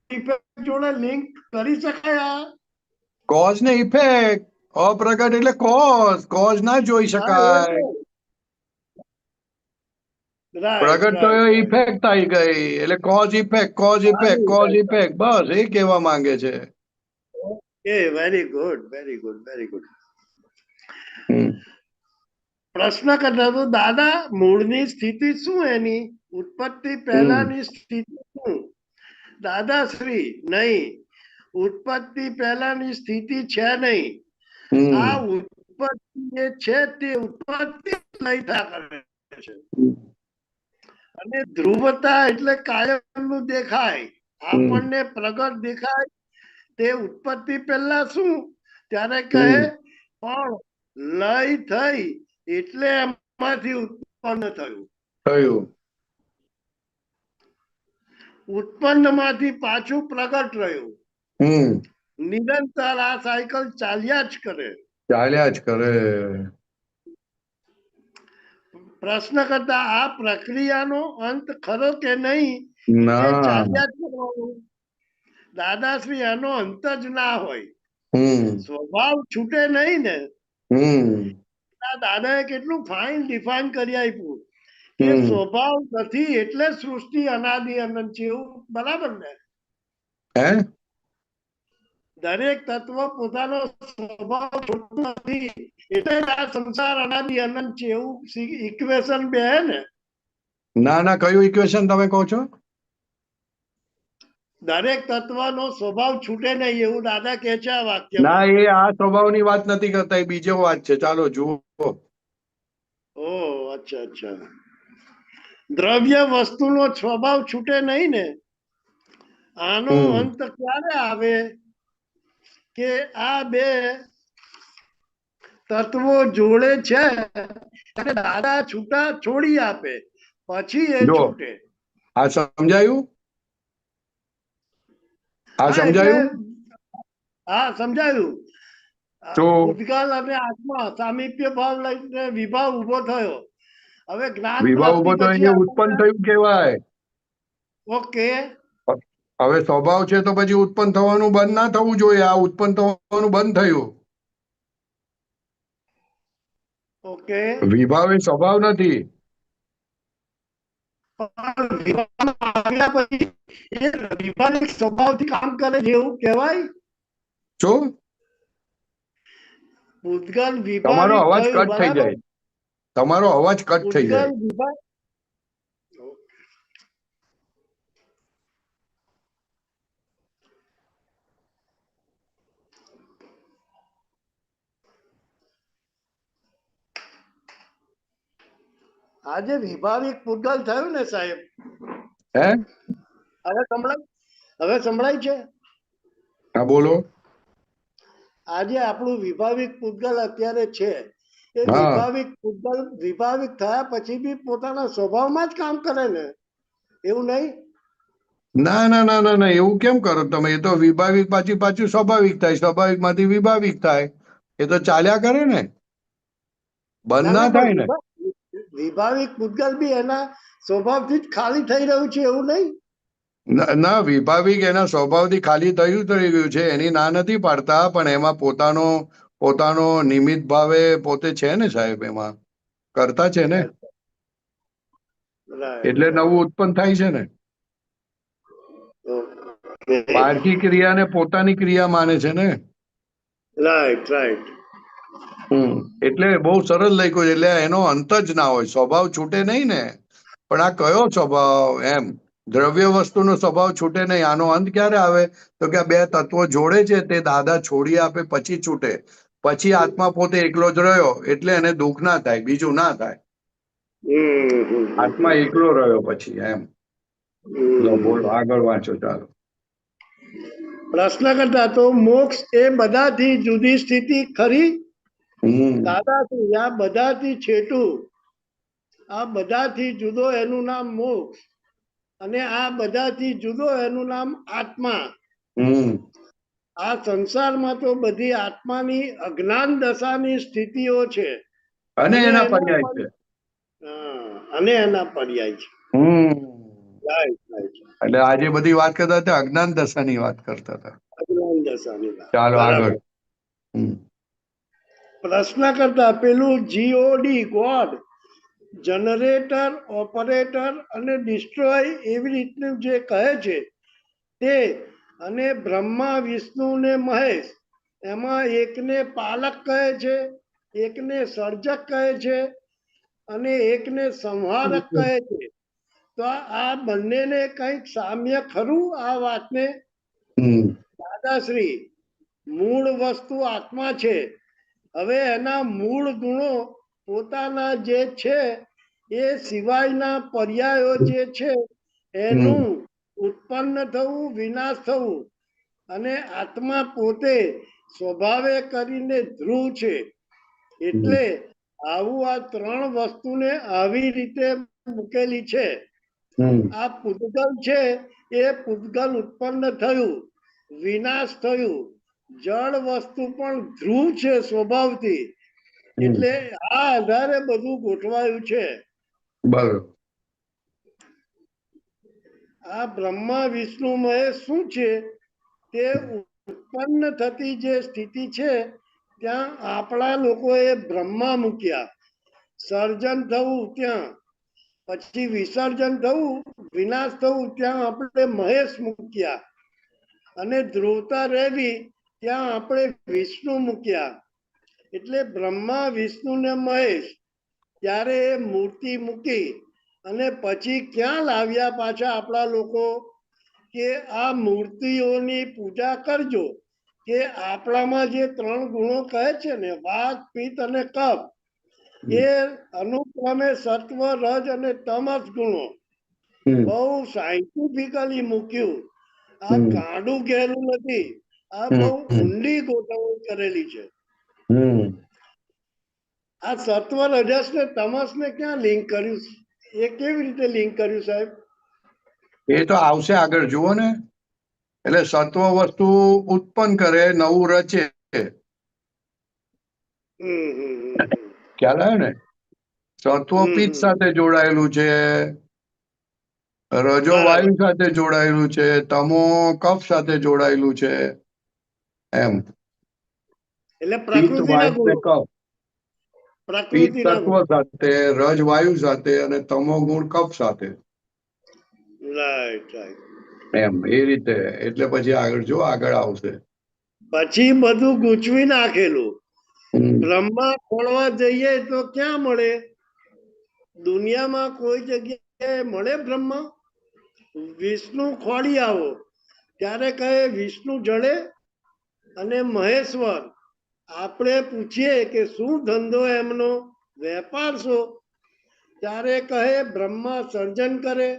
ઇફેક્ટ જોડે લિંક કરી શકાય. કોઝ ને ઇફેક્ટ, અપ્રગટ એટલે કોઝ ના જોઈ શકાય, પ્રગટ તો ઇફેક્ટ થઈ ગઈ એટલે cause effect, cause effect, cause effect, બસ એ કહેવા માંગે છે. Very good very good very good. પ્રશ્ન કરતા તો દાદા મૂળની સ્થિતિ શું, એની ઉત્પત્તિ પહેલાની સ્થિતિ શું? દાદાશ્રી નહીં, ઉત્પત્તિ પહેલાની સ્થિતિ છે નહીં. આ ઉત્પત્તિ જે છે તે ઉત્પત્તિ લઈ કરે છે. અને ધ્રુવતા એટલે કાયમ નું દેખાય, આપણને પ્રગટ દેખાય, તે ઉત્પત્તિ પહેલા શું? ત્યારે કહે પણ લય થઈ એટલે એમાંથી ઉત્પન્ન થયું, ઉત્પન્ન માંથી પાછું પ્રગટ રહ્યું. નિરંતર આ સાયકલ ચાલ્યા જ કરે. પ્રશ્ન કરતા આ પ્રક્રિયાનો અંત ખરો કે નહીં? ચાલ્યા જ કરવાનું. દાદાશ્રી એનો અંત જ ના હોય, સ્વભાવ છૂટે નહીં ને. દાદાએ કેટલું ફાઇન ડિફાઇન કરી આપ્યું કે સ્વભાવ નથી એટલે સૃષ્ટિ અનાદિ અનંત છે, એવું બરાબર ને? દરેક તત્વ પોતાનો સ્વભાવ છોડતું નથી એટલે આ સંસાર અનાદિ અનંત છે, એવું ઇક્વેશન બે હે ને? ના, કયું ઇક્વેશન તમે કહો છો? દરેક તત્વનો સ્વભાવ છૂટે નહીં એવું દાદા કે છે આ વાક્ય. ના, એ આ સ્વભાવની વાત નથી કરતા, એ બીજો વાત છે. ચાલો જુઓ. અચ્છા. દ્રવ્ય વસ્તુનો સ્વભાવ છૂટે નહીં ને. આનો અંત ક્યારે આવે કે આ બે તત્વો જોડે છે દાદા છૂટા છોડી આપે પછી એ છૂટે. આ સમજાયું? હા સમજાયું. ભૂતકાળ અને આત્મા સામીપ્ય ભાવ લઈને વિભાવ ઉભો થયો. હવે જ્ઞાન વિભાવ ઉભો થયો એટલે ઉત્પન્ન થયું કહેવાય. ઓકે. હવે સ્વભાવ છે તો પછી ઉત્પન્ન થવાનું બંધ ના થવું જોઈએ. આ ઉત્પન્ન થવાનું બંધ થયું. ઓકે. વિભાવ એ સ્વભાવ નથી. સ્વભાવ થી કામ કરે છે એવું કહેવાય. શું? ભૂતકાળ તમારો અવાજ કટ થઈ જાય. તમારો અવાજ કટ થઈ જાય. આજે વિભાવિક પૂતગલ થયું ને સાહેબ? હવે સંભળાય છે? હા બોલો. આજે આપણું વિભાવિક પૂતગલ અત્યારે છે એ વિભાવિક થયા પછી બી પોતાના સ્વભાવમાં જ કામ કરે ને, એવું નહીં? ના, એવું કેમ કરો તમે? એ તો વિભાવિક પાછું સ્વાભાવિક થાય, સ્વાભાવિક માંથી વિભાવિક થાય, એ તો ચાલ્યા કરે ને, બંધ ના થાય ને. વિભાવિક પૂતગલ બી એના સ્વભાવથી જ ખાલી થઈ રહ્યું છે એવું નહીં. ના, વિભાવિક એના સ્વભાવથી ખાલી થઈ ગયું છે, એની ના નથી પાડતા, પણ એમાં પોતાનો નિમિત્ત ભાવે પોતે છે ને સાહેબ, એમાં કરતા છે ને, એટલે નવું ઉત્પન્ન થાય છે ને. બહારકી ક્રિયાને પોતાની ક્રિયા માને છે ને. Right right. એટલે બહુ સરસ લખ્યું છે, એટલે એનો અંત જ ના હોય, સ્વભાવ છૂટે નહીં ને. પણ આ કયો સ્વભાવ? એમ દ્રવ્ય વસ્તુનો સ્વભાવ છૂટે નહીં. આનો અંત ક્યારે આવે? તો કે આ બે તત્વો જોડે છે, તે દાદા છોડી આપે પછી છૂટે. પછી આત્મા પોતે એકલો જ રહ્યો, એટલે એને દુઃખ ના થાય, બીજું ના થાય. આત્મા એકલો રહ્યો પછી, એમ. બોલો, આગળ વાંચો, ચાલો. પ્રશ્ન કરતા તો મોક્ષ એ બધાથી જુદી સ્થિતિ ખરી? દાદાશ્રી, આ બધાથી છેટું, આ બધાથી જુદો એનું નામ મોક્ષ, અને આ બધાથી જુદો એનું નામ આત્મા. આ સંસારમાં તો બધી આત્માની અજ્ઞાન દશાની સ્થિતિઓ છે, અને એના પર્યાય છે. અને એના પર્યાય છે. એટલે આજે બધી વાત કરતા હતા, અજ્ઞાન દશાની વાત કરતા હતા. અજ્ઞાન દશાની વાત. ચાલો આગળ. પ્રશ્ન કરતા પેલું જીઓડી, ગોડ, જનરેટર, ઓપરેટર અને ડિસ્ટ્રોય, એવી રીતનું જે કહે છે તે, અને બ્રહ્મા, વિષ્ણુ ને મહેશ, એમાં એકને પાલક કહે છે, એકને સર્જક કહે છે, અને એકને સંહારક કહે છે. તો આ બંનેને કઈક સામ્ય ખરું આ વાતને? દાદાશ્રી, મૂળ વસ્તુ આત્મા છે. હવે એના મૂળ ગુણો પોતાના જે છે એ સિવાયના પર્યાયો જે છે એનું ઉત્પન્ન થવું, વિનાશ થવું, અને આત્મા પોતે સ્વભાવે કરીને ધ્રુવ છે. એટલે આવું આ ત્રણ વસ્તુને આવી રીતે મૂકેલી છે. આ પૂતગલ છે એ પૂતગલ ઉત્પન્ન થયું, વિનાશ થયું. જળ વસ્તુ પણ ધ્રુવ છે સ્વભાવથી, એટલે આ આધારે બધું ગોઠવાયું છે. બરોબર. આ બ્રહ્મા, વિષ્ણુ, મહેશ શું છે? તે ઉત્પન્ન થતી જે સ્થિતિ છે ત્યાં આપણા લોકોએ બ્રહ્મા મૂક્યા, સર્જન થવું ત્યાં, પછી વિસર્જન થવું, વિનાશ થવું, ત્યાં આપણે મહેશ મૂક્યા, અને ધ્રુવતા રહેવી ત્યાં આપણે વિષ્ણુ મૂક્યા. એટલે બ્રહ્મા, વિષ્ણુ ને મહેશ ત્યારે એ મૂર્તિ મૂકી, અને પછી ક્યાં લાવ્યા પાછા આપણા લોકો કે આ મૂર્તિઓની પૂજા કરજો, કે આપણામાં જે ત્રણ ગુણો કહે છે ને, વાત, પિત્ત અને કફ, એ અનુક્રમે સત્વ, રજ અને તમસ ગુણો બહુ સાયન્ટિફિકલી મૂક્યું. આ કાંડું ઘેરું નથી, આ બહુ ઊંડી ગોઠવણી કરેલી છે. આ સત્વ, રજસ ને તમસ ને ક્યાં લિંક કર્યું? એ કેવી રીતે લિંક કર્યું સાહેબ? એ તો આવશે આગળ, જુઓ ને. એટલે સત્વ વસ્તુ ઉત્પન્ન કરે, નવું રચે. ખ્યાલ આવ્યો ને? સત્વ પિત્ત સાથે જોડાયેલું છે, રજો વાયુ સાથે જોડાયેલું છે, તમો કફ સાથે જોડાયેલું છે, એમ. એટલે પિત્ત, પ્રકૃતિના વાયુ ને ગુણો, કફ. પિત્ત પ્રકૃતિના તત્વ ગુણો. સાથે, રજ વાયુ સાથે, અને તમો ગુણ કફ સાથે, રાઈટ રાઈટ. એમ. એ રીતે. એટલે પછી આગળ જો, આગળ આવશે. પછી બધું ગૂંચવી નાખેલું. બ્રહ્મા ખોળવા જઈએ તો ક્યાં મળે? દુનિયામાં કોઈ જગ્યાએ મળે બ્રહ્મા? વિષ્ણુ ખોળી આવો ત્યારે કહે વિષ્ણુ જડે અને મહેશ્વર. આપણે પૂછીએ કે શું ધંધો એમનો, વેપાર શો? ત્યારે કહે બ્રહ્મા સર્જન કરે,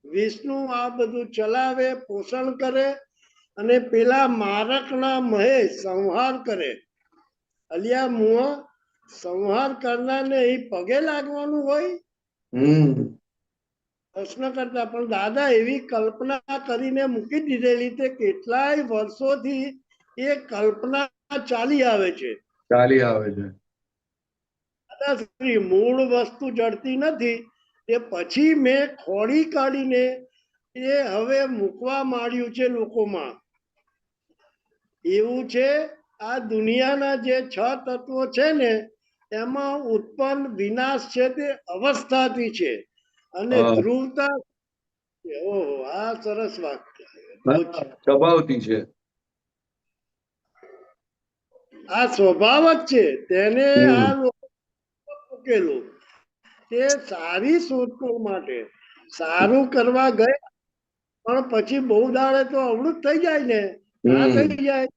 વિષ્ણુ આ બધું ચલાવે, પોષણ કરે, અને પેલા મારકના મહેશ સંહાર કરે. અલિયા મુઆ, સંહાર કરનારને એ પગે લાગવાનું હોય? પ્રશ્ન કરતા પણ દાદા એવી કલ્પના કરીને મૂકી દીધેલી તે કેટલાય વર્ષોથી એ કલ્પના ચાલી આવે છે. ચાલી આવે છે. દાદાશ્રી મૂળ વસ્તુ જડતી નથી, તે પછી મેં ખોડી કાઢીને એ હવે મૂકવા માંડ્યું છે લોકોમાં. એવું છે, આ દુનિયાના જે 6 તત્વો છે ને એમાં ઉત્પન્ન વિનાશ છે તે અવસ્થાથી છે અને ધ્રુવતા. ઓહો, આ સરસ વાક્ય. સ્વભાવથી છે. આ સ્વભાવ જ છે તેને આ લોકો મૂકેલું. તે સારી શોધખોળ માટે સારું કરવા ગયા, પણ પછી બહુ દાડે તો અવળું થઈ જાય ને, ના થઈ જાય.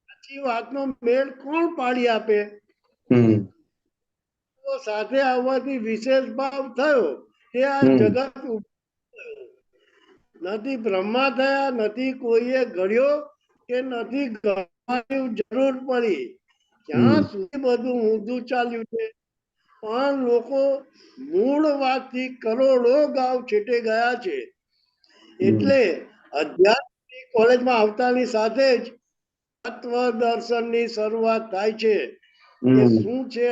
સાચી વાતનો મેળ કોણ પાડી આપે? સાથે આવવાથી વિશેષ ભાવ થયો તે આ જગત નથી બ્રહ્મા થયા, નથી કોઈએ ઘડ્યો કે નથી ગમવાની જરૂર પડી. જ્યાં સુધી બધું ઊંધું ચાલ્યું છે, પણ લોકો મૂળ વાતથી કરોડો ગાવ છેટે ગયા છે. એટલે અધ્યાત્મિક કોલેજમાં આવતાની સાથે જ તત્વ દર્શનની શરૂઆત થાય છે કે શું છે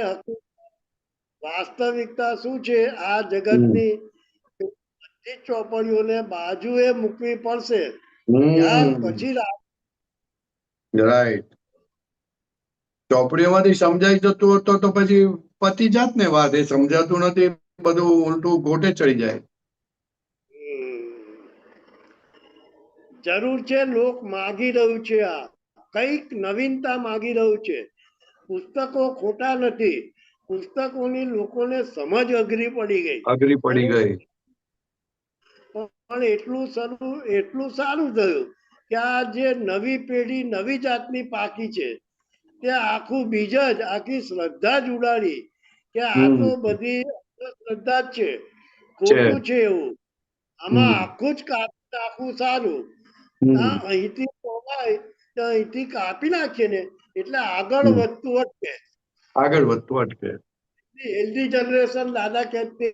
વાસ્તવિકતા, શું છે આ જગતની. બધી ચોપડીઓને બાજુએ મૂકવી પડશે, ત્યાર પછી રાઈટ. ચોપડીઓમાંથી સમજાઈ જતું હતો તો પછી પતી જાત ને વાત. એ સમજાતું નથી, બધું ઉલટું ગોટે ચડી જાય. જરૂર છે, લોક માગી રહ્યું છે, આ કઈક નવીનતા માગી રહ્યું છે. પુસ્તકો ખોટા નથી, પુસ્તકોની લોકોને સમજ અઘરી પડી ગઈ. પણ એટલું સારું થયું કે આ જે નવી પેઢી નવી જાતની પાકી છે તે આખું બીજ જ આખી શ્રદ્ધા જ ઉડાડી કે આ તો બધી શ્રદ્ધા જ છે, ખોટું છે એવું. આમાં આખું જ કાપી નાખવું સારું. અહીંથી ખોવાય તો અહીંથી કાપી નાખીએ ને એટલે આગળ વધતું અટકે. હેલ્ધી જનરેશન દાદા કહેતે.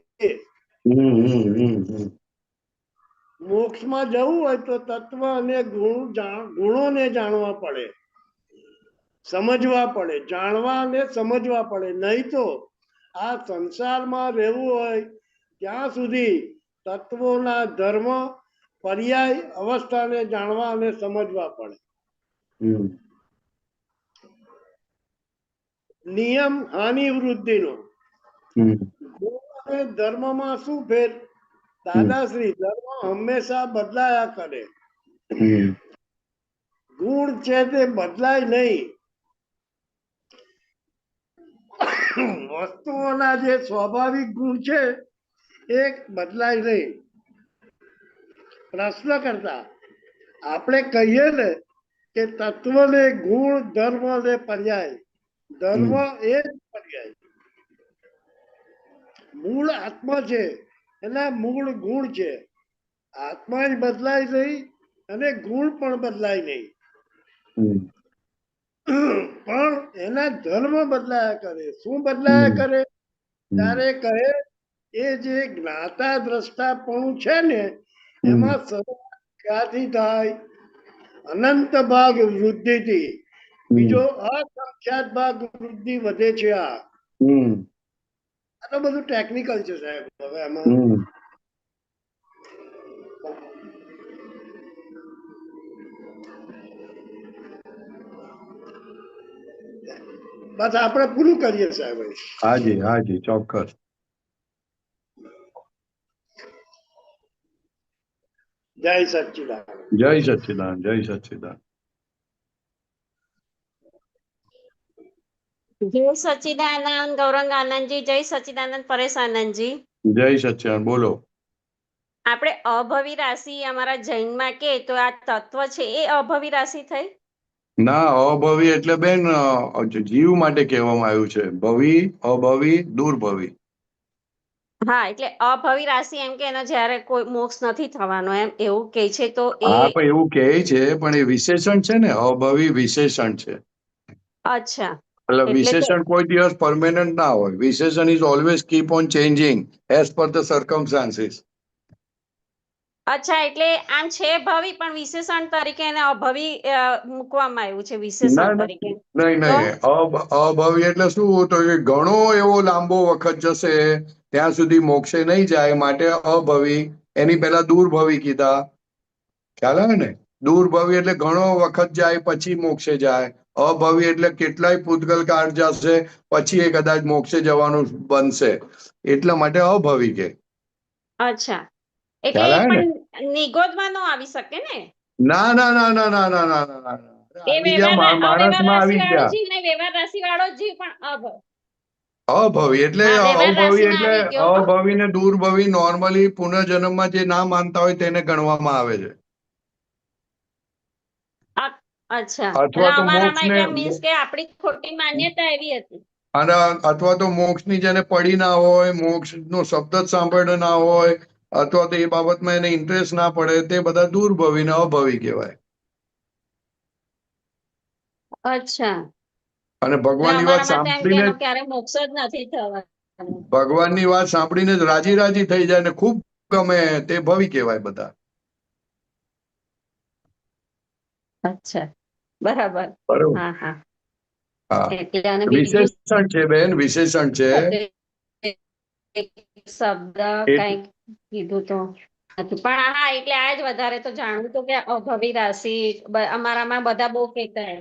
મોક્ષમાં જવું હોય તો તત્વ અને ગુણોને જાણવા પડે, સમજવા પડે, જાણવા અને સમજવા પડે. નહીં તો આ સંસારમાં રહેવું હોય ત્યાં સુધી તત્વોના ધર્મ પર્યાય અવસ્થાને જાણવા અને સમજવા પડે. નિયમ હાનિ વૃદ્ધિનો. ગુણ અને ધર્મમાં શું ફેર? દાદાશ્રી, ધર્મ હંમેશા બદલાયા કરે, ગુણ છે તે બદલાય નહીં. વસ્તુઓના જે સ્વાભાવિક ગુણ છે એ બદલાય નહીં. પ્રશ્ન કરતા આપણે કહીએ ને કે તત્વને ગુણ, ધર્મ ને પર્યાય. ધર્મ એ જ પર્યાય. મૂળ આત્મા છે, એના મૂળ ગુણ છે. આત્મા જ બદલાય નહીં અને ગુણ પણ બદલાય નહીં, પણ એના ધર્મ બદલાયા કરે. શું બદલાયા કરે? ત્યારે કહે એ જે જ્ઞાતા દ્રષ્ટાપણું છે ને એમાં ક્યાંથી થાય? અનંત ભાગ વૃદ્ધિથી. બીજો અસંખ્યાત ભાગ વૃદ્ધિ વધે છે. આ તો બધું ટેકનિકલ છે સાહેબ. હવે આમાં બસ આપણે પૂરું કરીએ સાહેબ. હાજી ચોક્કસ. જય સચ્ચિદાનંદ. જય સચ્ચિદાનંદ. જય સચ્ચિદાનંદ. જય સચ્ચિદાનંદ ગૌરંગ આનંદજી. જય સચ્ચિદાનંદ પરેશ આનંદજી. જય સચ્ચિદાનંદ. બોલો. આપણે અભવી રાશિ અમારા જૈનમાં કે તો આ તત્વ છે એ અભવી રાશિ થઈ? ના, અભવી એટલે બેન જીવ માટે કહેવામાં આવ્યું છે. ભવી, અભવી, દુર્ભવી. હા, એટલે અભવી રાશિ એમ કે એનો જ્યારે કોઈ મોક્ષ નથી થવાનો એમ એવું કહે છે. તો હા, પણ એવું કહે છે, પણ એ વિશેષણ છે ને. અભવી વિશેષણ છે. અચ્છા, એટલે વિશેષણ કોઈ દિવસ પરમેનન્ટ ના હોય. વિશેષણ is always keep on changing as per the circumstances. અચ્છા, એટલે આમ છે ભવી પણ વિશેષણ તરીકે એને અભવી મૂકવામાં આવ્યું છે વિશેષણ તરીકે. નહીં અભવી એટલે શું, તો એ ઘણો એવો લાંબો વખત જશે ત્યાં સુધી મોક્ષે નહીં જાય, માટે અભવી. એની પહેલા દૂરભવી કીધા, ખ્યાલ આવે ને? દૂરભવી એટલે ઘણો વખત જાય પછી મોક્ષે જાય. અભવી એટલે કેટલાય પૂતગલ કાળ જશે પછી એ કદાચ મોક્ષે જવાનું બનશે, એટલા માટે અભવી કે. અચ્છા, એટલે ખ્યાલ એ આવે ને? પણ નિગોદમાં નો આવી શકે ને? ના ના ના ના ના ના ના ના ના એ આવી ગયા, માણસમાં આવી રાશિ વાળો ગયા. જીવ ને વ્યવહાર રાશિ વાળો જીવ પણ અભવી એટલે હા, વ્યવહાર અભવી રાશિમાં એટલે આવી ગયો. અભવી ને દૂરભવી નોર્મલી પુનર્જન્મમાં જે ના માનતા હોય તેને ગણવામાં આવે છે. અચ્છા, એટલે અથવા તો અમારામાં મોક્ષને એટલે મીન્સ કે આપણી ખોટી માન્યતા એવી હતી. અને અથવા તો મોક્ષની જેને પડી ના હોય, મોક્ષ નો શબ્દ જ સાંભળ્યો ના હોય, અથવા તો એ બાબતમાં એને ઇન્ટરેસ્ટ ના પડે, તે બધા દૂરભવી ને અભવી કહેવાય. અચ્છા, અને ભગવાનની વાત અમારામાં તો એમ કે સાંભળીને એનો ક્યારે મોક્ષ જ નથી થવાનો. ભગવાનની વાત સાંભળીને જ રાજી રાજી થઈ જાય ને ખૂબ ગમે તે ભવી કહેવાય બધા. અચ્છા, બરાબર. બરોબર. હા હા, હા, એટલે અને બીજું વિશેષણ છે બેન, વિશેષણ છે. શબ્દ કઈક કીધું તો નથી, પણ હા, એટલે આ જ વધારે તો જાણવું તો કે અભવી રાશિ અમારામાં બધા બહુ કહેતા.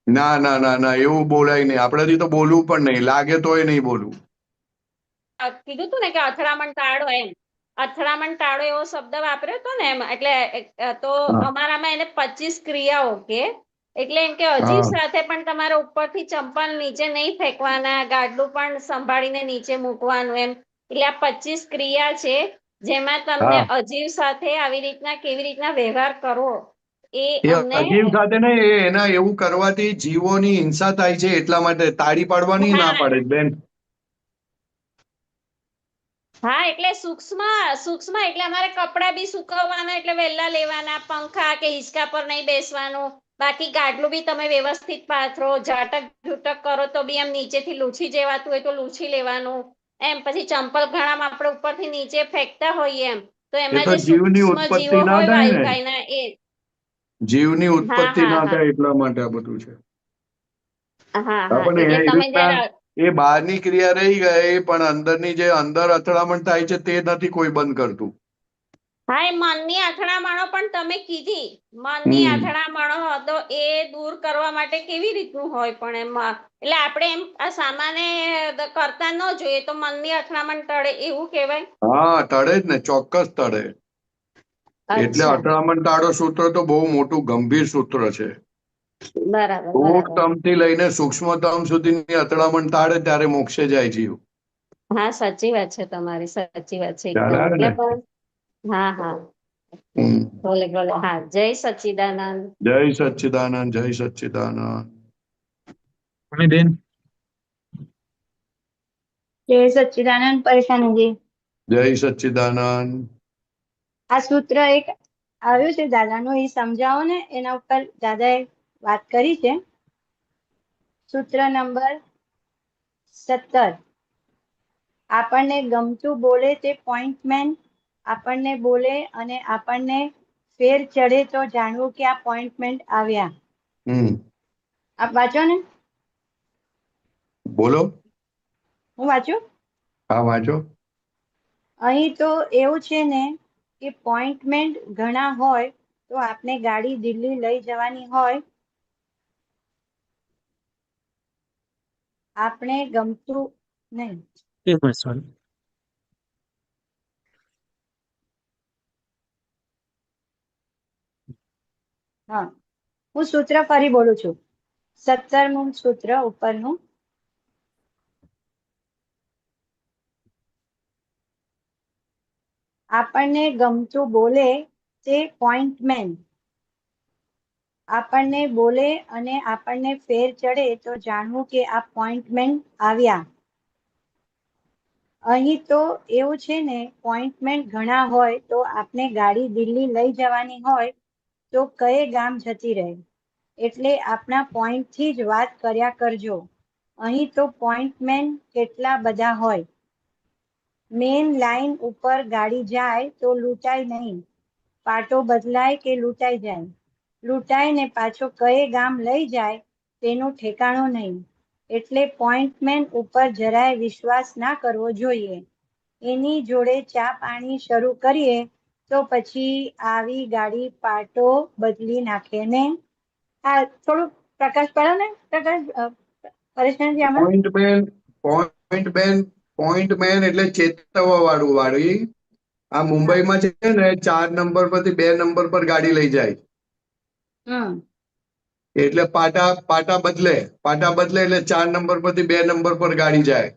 ના ના ના ના એવું બોલાય નહીં, આપણાથી તો બોલવું પણ નહીં, લાગે તોય નહીં બોલવું. કીધું તું ને કે અથડામણ ટાળો, એમ અથડામણ ટાળો એવો શબ્દ વાપર્યો હતો ને એમ, એટલે તો અમારામાં એને 25 ક્રિયાઓ કે, એટલે એમ કે અજીવ સાથે પણ તમારે ઉપરથી ચંપલ નીચે નહીં ફેંકવાના, ગાડલું પણ સંભાળીને નીચે મૂકવાનું, એમ. એટલે આ 25 ક્રિયા છે જેમાં તમને અજીવ સાથે આવી રીતના કેવી રીતના વ્યવહાર કરવો એ અમને. અજીવ સાથે ને એના એવું કરવાથી જીવોની હિંસા થાય છે, એટલા માટે તાળી પાડવાની ના પાડે બેન. હા, એટલે સૂક્ષ્મ સૂક્ષ્મ એટલે અમારે કપડા બી સુકવવાના એટલે વહેલા લેવાના, પંખા કે હિંચકા પર નહીં બેસવાનું, બાકી ગાડલું બી તમે વ્યવસ્થિત પાથરો, ઝાટક ઝૂટક કરો તો બી એમ નીચેથી લૂછી જેવાતું હોય તો લૂછી લેવાનું, એમ. પછી ચંપલ ઘણામાં આપણે ઉપરથી નીચે ફેંકતા હોઈએ એમ, તો એ એમાં તો જે જીવની સૂક્ષ્મ ઉત્પત્તિ જીવો ના હોય થાય ને, વાયુકાયના એ. જીવની હા ઉત્પત્તિ હા ના હા થાય એટલા માટે આ બધું છે. હા હા, પણ એટલે એ તમે રીતના જયારે એ બહારની ક્રિયા રહી ગઈ, પણ અંદરની જે અંદર અથડામણ થાય છે તે નથી કોઈ બંધ કરતું. હા, એ મનની અથડામણો પણ તમે કીધી, મનની અથડામણો હતો એ દૂર કરવા માટે કેવી રીતનું હોય પણ એમાં, એટલે આપણે એમ સામાન્ય કરતા ન જોઈએ તો મનની અથડામણ ટળે એવું કહેવાય. હા, ટળે જ ને, ચોક્કસ ટળે. એટલે અચ્છા, અથડામણ ટાળો સૂત્ર તો બહુ મોટું ગંભીર સૂત્ર છે. બરાબર બરાબર. સૂક્ષ્મતમથી લઈને સૂક્ષ્મતમ સુધીની અથડામણ ટાળે ત્યારે મોક્ષે જાય જીવ. હા, સાચી વાત છે તમારી, સાચી વાત છે ખ્યાલ એકદમ. આવે એટલે ને? પણ હા હા, ભલે ભલે. હા, જય સચ્ચિદાનંદ. જય સચ્ચિદાનંદ, જય સચ્ચિદાનંદ. બેન, જય સચ્ચિદાનંદ પરેશાનજી. જય સચ્ચિદાનંદ. આ સૂત્ર એક આવ્યું છે દાદાનું, એ સમજાવો ને, એના ઉપર દાદાએ વાત કરી છે. સૂત્ર નંબર 17. આપણને ગમતું બોલે તે પોઈન્ટમેન આપણને બોલે અને આપણને ફેર ચડે તો જાણવું કે આ પોઈન્ટમેન્ટ આવ્યા. આપ વાંચો ને. બોલો. હું વાંચું? હા, વાંચો. અહીં તો એવું છે ને કે પોઈન્ટમેન્ટ ઘણા હોય તો આપણે ગાડી દિલ્હી લઈ જવાની હોય, આપણે ગમતું નહીં. એક મિનિટ, સોરી. હા, હું સૂત્ર ફરી બોલું છું. 17મું સૂત્ર ઉપરનું. આપણને ગમતું બોલે તે પોઈન્ટમેન આપણને બોલે અને આપણને ફેર ચડે તો જાણવું કે આ પોઈન્ટમેન આવ્યા. અહીં તો એવું છે ને, પોઈન્ટમેન્ટ ઘણા હોય તો આપણે ગાડી દિલ્હી લઈ જવાની હોય તો કયે ગામ જતી રહે, એટલે આપણા પોઈન્ટથી જ વાત કર્યા કરજો. અહીં તો પોઈન્ટમેન કેટલા બધા હોય. મેન લાઈન ઉપર ગાડી જાય તો લૂંટાય નહીં, પાટો બદલાય કે લૂંટાઈ જાય, લૂંટાય ને પાછો કયે ગામ લઈ જાય તેનું ઠેકાણું નહીં, એટલે પોઈન્ટમેન ઉપર જરાય વિશ્વાસ ના કરવો જોઈએ. એની જોડે ચા પાણી શરૂ કરીએ તો પછી આવી ગાડી પાટો બદલી નાખે ને. આ થોડું પ્રકાશ પડે ને પ્રકાશ પરેશાનજી આમાં. પોઈન્ટમેન એટલે ચેતવવા વાળી. આ મુંબઈમાં છે ને 4 નંબર પરથી 2 નંબર પર ગાડી લઈ જાય એટલે પાટા બદલે એટલે 4 નંબર પરથી 2 નંબર પર ગાડી જાય.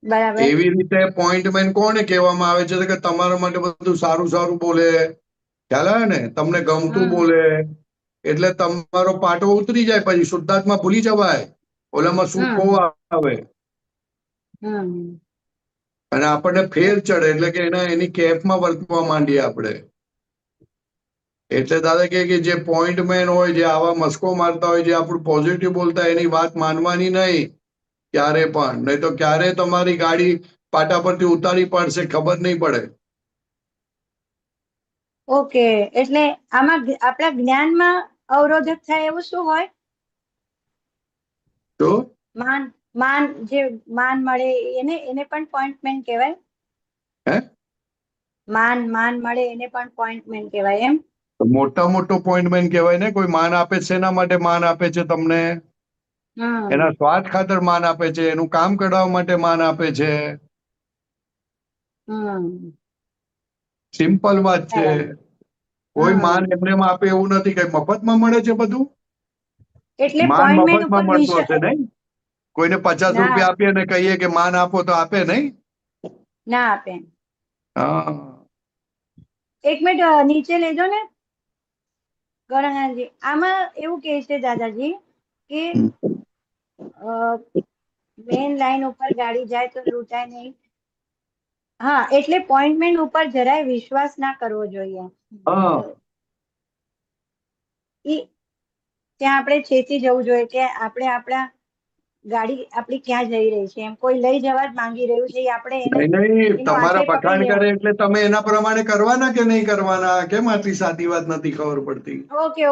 બરાબર. એવી રીતે પોઈન્ટમેન કોને કહેવામાં આવે છે કે તમારા માટે બધું સારું સારું બોલે, ખ્યાલ આવે ને, તમને ગમતું બોલે એટલે તમારો પાટો ઉતરી જાય, પછી શુદ્ધાત્મા ભૂલી જવાય, ઓલામાં સુખો આવે અને આપણને ફેર ચડે એટલે કે એની કેફમાં વર્તવા માંડીએ આપણે. એટલે દાદા કે જે પોઈન્ટમેન હોય, જે આવા મસ્કો મારતા હોય, જે આપણું પોઝિટિવ બોલતા હોય, એની વાત માનવાની નહીં ક્યારે પણ, નહીં તો ક્યારે તમારી ગાડી પાટા પરથી ઉતારી પડશે ખબર નહીં પડે. ઓકે, એટલે આમાં આપણા જ્ઞાનમાં અવરોધક થાય એવું શું હોય? તો માન જે માન મળે એને પણ પોઈન્ટમેન કહેવાય. હે, માન મળે એને પણ પોઈન્ટમેન કહેવાય એમ? મોટો પોઈન્ટમેન કહેવાય ને. કોઈ માન આપે છે, એના માટે માન આપે છે તમને, એના સ્વાર્થ ખાતર માન આપે છે, એનું કામ કરાવવા માટે માન આપે છે. સિમ્પલ વાત છે. કોઈ માન એમને આપે એવું નથી, કઈ મફતમાં મળે છે બધું. એટલે માન પોઈન્ટમેન મફતમાં ઉપર મળતું હશે નહીં? કોઈને 50 રૂપિયા આપીએ ને કહીએ કે માન આપો તો આપે નહીં? ના આપે. હા, એક મિનિટ નીચે લેજો ને ગણનાજી. આમાં એવું કે છે દાદાજી કે મેન લાઈન ઉપર ગાડી જાય તો લૂંટાય નહીં. હા, એટલે પોઈન્ટમેન ઉપર જરાય વિશ્વાસ ના કરવો જોઈએ. ત્યાં આપણે ચેતી જવું જોઈએ કે આપણે આપણા ગાડી આપણી ક્યાં જઈ રહી છે, એમ કોઈ લઈ જવા જ માંગી રહ્યું છે, આપણે નહીં, તમારા વખાણ કરે એટલે તમે એના પ્રમાણે કરવાના કે નહીં કરવાના? કેમ આટલી સાદી વાત નથી ખબર પડતી?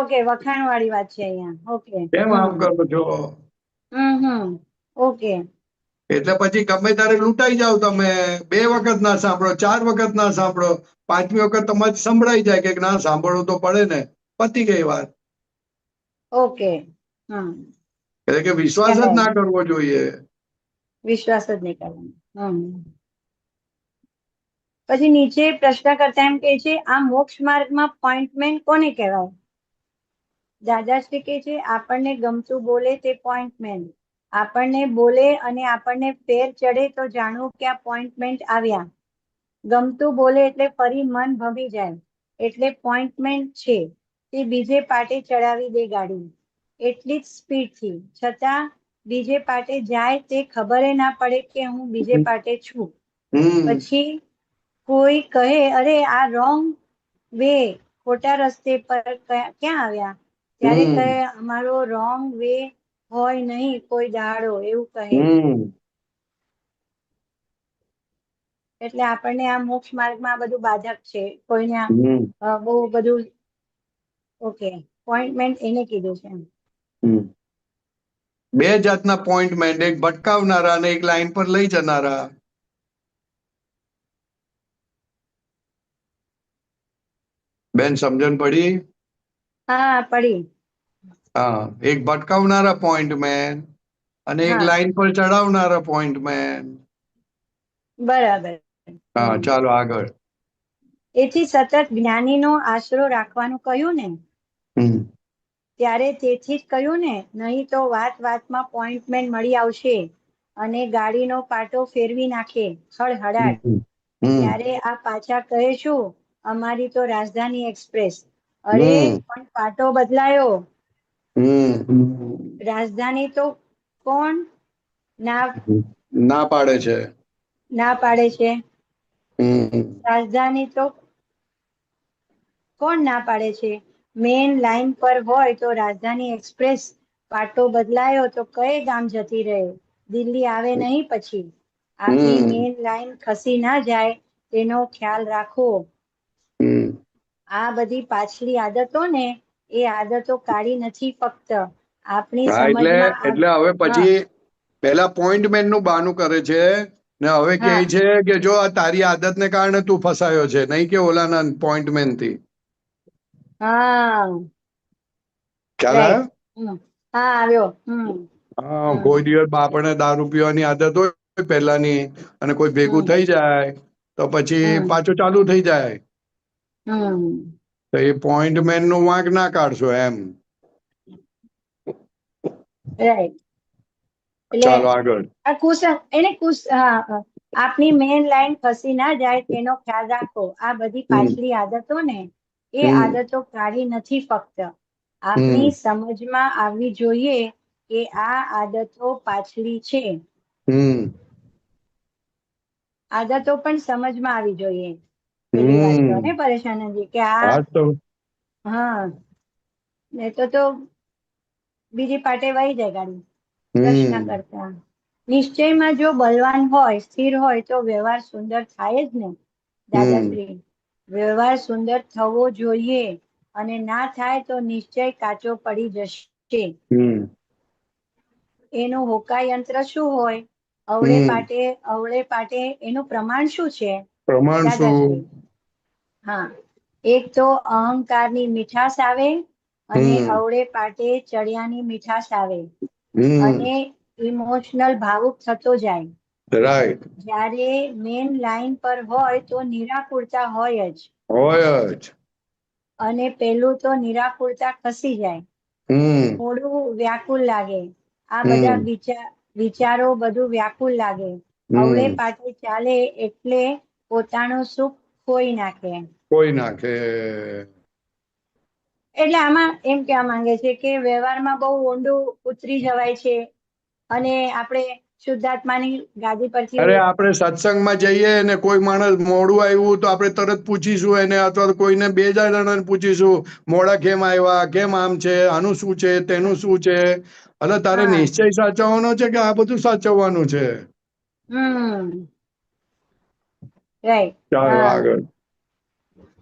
ઓકે, વખાણ વાળી વાત છે અહીંયા. ઓકે, કેમ આમ કરો છો? ઓકે. એટલે પછી ગમે ત્યારે લૂંટાઈ જાવ તમે. 2 વખત ના સાંભળો, 4 વખત ના સાંભળો, 5મી વખત તમારે સંભળાઈ જાય કે ના સાંભળવું તો પડે ને, પતી ગઈ વાત. ઓકે. એટલે કે વિશ્વાસ જ ના કરવો જોઈએ. વિશ્વાસ જ નહીં કરવાનો. પછી નીચે પ્રશ્ન કરતા એમ કે છે, આ મોક્ષ માર્ગમાં પોઈન્ટમેન કોને કહેવાય? દાદાશ્રી કે છે, આપણને ગમતું બોલે તે પોઈન્ટમેન. આપણને બોલે અને આપણને ફેર ચડે તો જાણવું કે આ પોઈન્ટમેન્ટ આવ્યા. ગમતું બોલે એટલે ફરી મન ભમી જાય એટલે પોઈન્ટમેન્ટ છે. તે બીજે પાટે ચડાવી દે ગાડી એટલી જ સ્પીડથી, છતાં બીજે પાટે જાય તે ખબર ના પડે કે હું બીજે પાટે છું. પછી કોઈ કહે અરે આ રોંગ વે, ખોટા રસ્તે પર ક્યાં આવ્યા? ત્યારે કહે અમારો રોંગ વે હોય નહીં કોઈ દાડો, એવું કહે. એટલે આપણને આ મોક્ષ માર્ગમાં આ બધું બાધક છે. કોઈને બહુ બધું. ઓકે, પોઈન્ટમેન્ટ એને કીધું છે. 2 જાતના પોઈન્ટમેન્ટ, એક ભટકાવનારા અને એક લાઈન પર લઈ જનારા. બેન સમજણ પડી? હા, પડી. હા, એક ભટકાવનારા પોઈન્ટમેન અને એક લાઈન પર ચડાવનારા પોઈન્ટમેન. બરાબર. હા, ચાલો આગળ. એથી સતત જ્ઞાનીનો આશરો રાખવાનું કહ્યું ને, ત્યારે તેથી જ કહ્યું ને, નહીં તો વાતમાં પોઈન્ટમેન મળી આવશે અને ગાડીનો પાટો ફેરવી નાખે હળહડાટ. ત્યારે આ પાછા કહેશું અમારી તો રાજધાની એક્સપ્રેસ. અરે પણ પાટો બદલાયો. રાજધાની તો કોણ ના પાડે છે? રાજધાની તો કોણ ના પાડે છે? મેન લાઈન પર હોય તો રાજધાની એક્સપ્રેસ. પાટો બદલાયો તો કયે ગામ જતી રહે? દિલ્હી આવે નહીં પછી? આપની મેન લાઈન ખસી ના જાય તેનો ખ્યાલ રાખો. આ બધી પાછલી આદતો ને એ આદતો કાઢી નથી, ફક્ત આપણી સમજમાં એટલે હવે પછી પેલા પોઈન્ટમેન નું બહાનું કરે છે ને હવે કહે છે કે જો આ તારી આદત ને કારણે તું ફસાયો છે, નહીં કે ઓલાના પોઈન્ટમેન થી. ખ્યાલ આવ્યો? હા આવ્યો. હા, કોઈ દિવસ બાપને દારૂ પીવાની આદત હોય પેલાની અને કોઈ ભેગું થઈ જાય તો પછી પાછું ચાલુ થઈ જાય. તો એ પોઈન્ટમેન નું વાંક ના કાઢશો એમ. રાઈટ. ચાલો આગળ. આપની મેન લાઈન ફસી ના જાય તેનો ખ્યાલ રાખો. આ બધી પાછલી આદતો ને એ આદતો કાઢી નથી, ફક્ત આપની સમજમાં આવવી જોઈએ કે આ આદતો પાછલી છે. આદતો પણ સમજમાં આવી જોઈએ. પેલી વાત તો ને પરેશાનજી કે ને તો બીજી પાટે વહી જાય ગાડી. પ્રશ્ન કરતા નિશ્ચયમાં જો બલવાન હોય, સ્થિર હોય તો વ્યવહાર સુંદર થાય જ ને દાદાશ્રી. વ્યવહાર સુંદર થવો જોઈએ અને ના થાય તો નિશ્ચય કાચો પડી જશે. એનું હોકા યંત્ર શું હોય? અવળે પાટે એનું પ્રમાણ શું છે દાદાશ્રી? હા, એક તો અહંકારની મીઠાશ આવે અને અવળે પાટે ચડિયાની મીઠાશ આવે અને ઇમોશનલ ભાવુક થતો જાય. રાઈટ. જ્યારે મેન લાઈન પર હોય તો નિરાકુરતા હોય જ. અને પેલું તો નિરાકુરતા ખસી જાય, થોડું વ્યાકુળ લાગે. આ બધા વિચારો બધું વ્યાકુળ લાગે. અવળે પાટે ચાલે એટલે પોતાનું સુખ ખોઈ નાખે. એટલે આમાં એમ કહેવા માંગે છે કે વ્યવહારમાં બહુ ઊંડું ઉતરી જવાય છે અને આપણે શુદ્ધાત્માની ગાદી પરથી. અરે આપણે સત્સંગમાં જઈએ ને કોઈ માણસ મોડું આવ્યું તો આપણે તરત પૂછીશું એને, અથવા તો કોઈને 2 જણાને પૂછીશું મોડા કેમ આવ્યા, કેમ આમ છે, આનું શું છે, તેનું શું છે. એટલે તારે નિશ્ચય સાચવવાનો છે કે આ બધું સાચવવાનું છે? રાઈટ. ચાલો આગળ.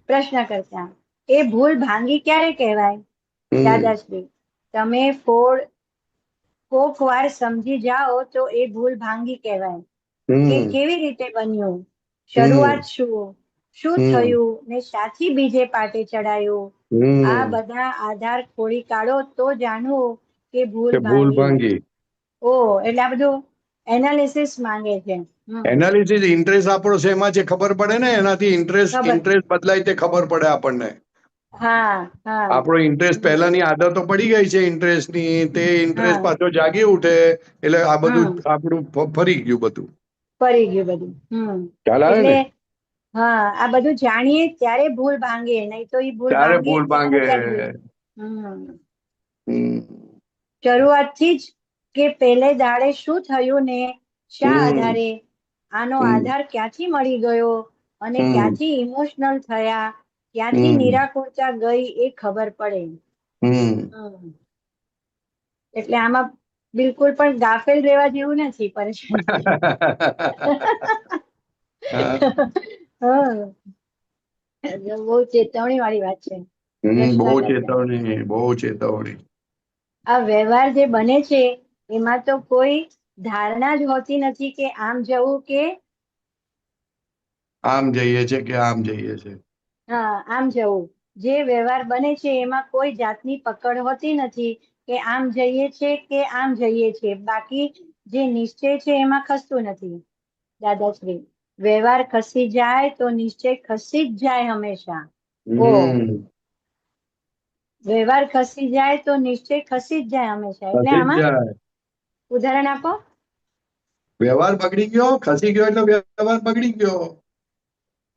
પ્રશ્ન કરતા એ ભૂલ ભાંગી ક્યારે કહેવાય દાદાશ્રી? તમે કોક વાર સમજી જાઓ તો એ ભૂલ ભાંગી કહેવાય. કે કેવી રીતે બન્યું, શરૂઆત શું થયું ને સાથી બીજે પાટે ચડાયું. આ બધા આધાર ખોળી કાઢો તો જાણવું કે ભૂલ ભાંગી. એટલે આ બધું એનાલિસિસ માંગે છે. એનાલિસિસ ઇન્ટરેસ્ટ આપણો શેમાં છે ખબર પડે ને, એનાથી ઇન્ટરેસ્ટ બદલાય તે ખબર પડે આપણને. આપણો ઇન્ટરેસ્ટ પહેલાની આદતો પડી ગઈ છે ઇન્ટરેસ્ટ ની, તે ઇન્ટરેસ્ટ પાછો જાગી ઉઠે એટલે આ બધું આપણું ફરી ગયું બધું. એટલે આ બધું જાણીએ ત્યારે ભૂલ ભાંગે, નહીં તો એ ભૂલ ભાંગે. શરૂઆતથી જ કે પહેલે દાડે શું થયું ને શા આધારે, આનો આધાર ક્યાંથી મળી ગયો અને ક્યાંથી ઇમોશનલ થયા, ક્યાંથી નિરાકુરતા ગઈ એ ખબર પડે. એટલે આમાં બિલકુલ પણ ગાફેલ રહેવા જેવું નથી. પરેશાન બહુ ચેતવણી વાળી વાત છે. બહુ ચેતવણી. આ વ્યવહાર જે બને છે એમાં તો કોઈ ધારણા જ હોતી નથી કે આમ જવું કે આમ જઈએ છે કે આમ જઈએ છે. આમ જવું. જે વ્યવહાર બને છે એમાં કોઈ જાતની પકડ હોતી નથી કે આમ જઈએ છે કે આમ જઈએ છે. બાકી જે નિશ્ચય છે એમાં ખસતું નથી દાદાશ્રી. વ્યવહાર ખસી જાય તો નિશ્ચય ખસી જ જાય હંમેશા. વ્યવહાર ખસી જાય તો નિશ્ચય ખસી જ જાય હંમેશા. એટલે આમાં ઉદાહરણ આપો. વ્યવહાર બગડી ગયો, ખસી ગયો એટલે વ્યવહાર બગડી ગયો.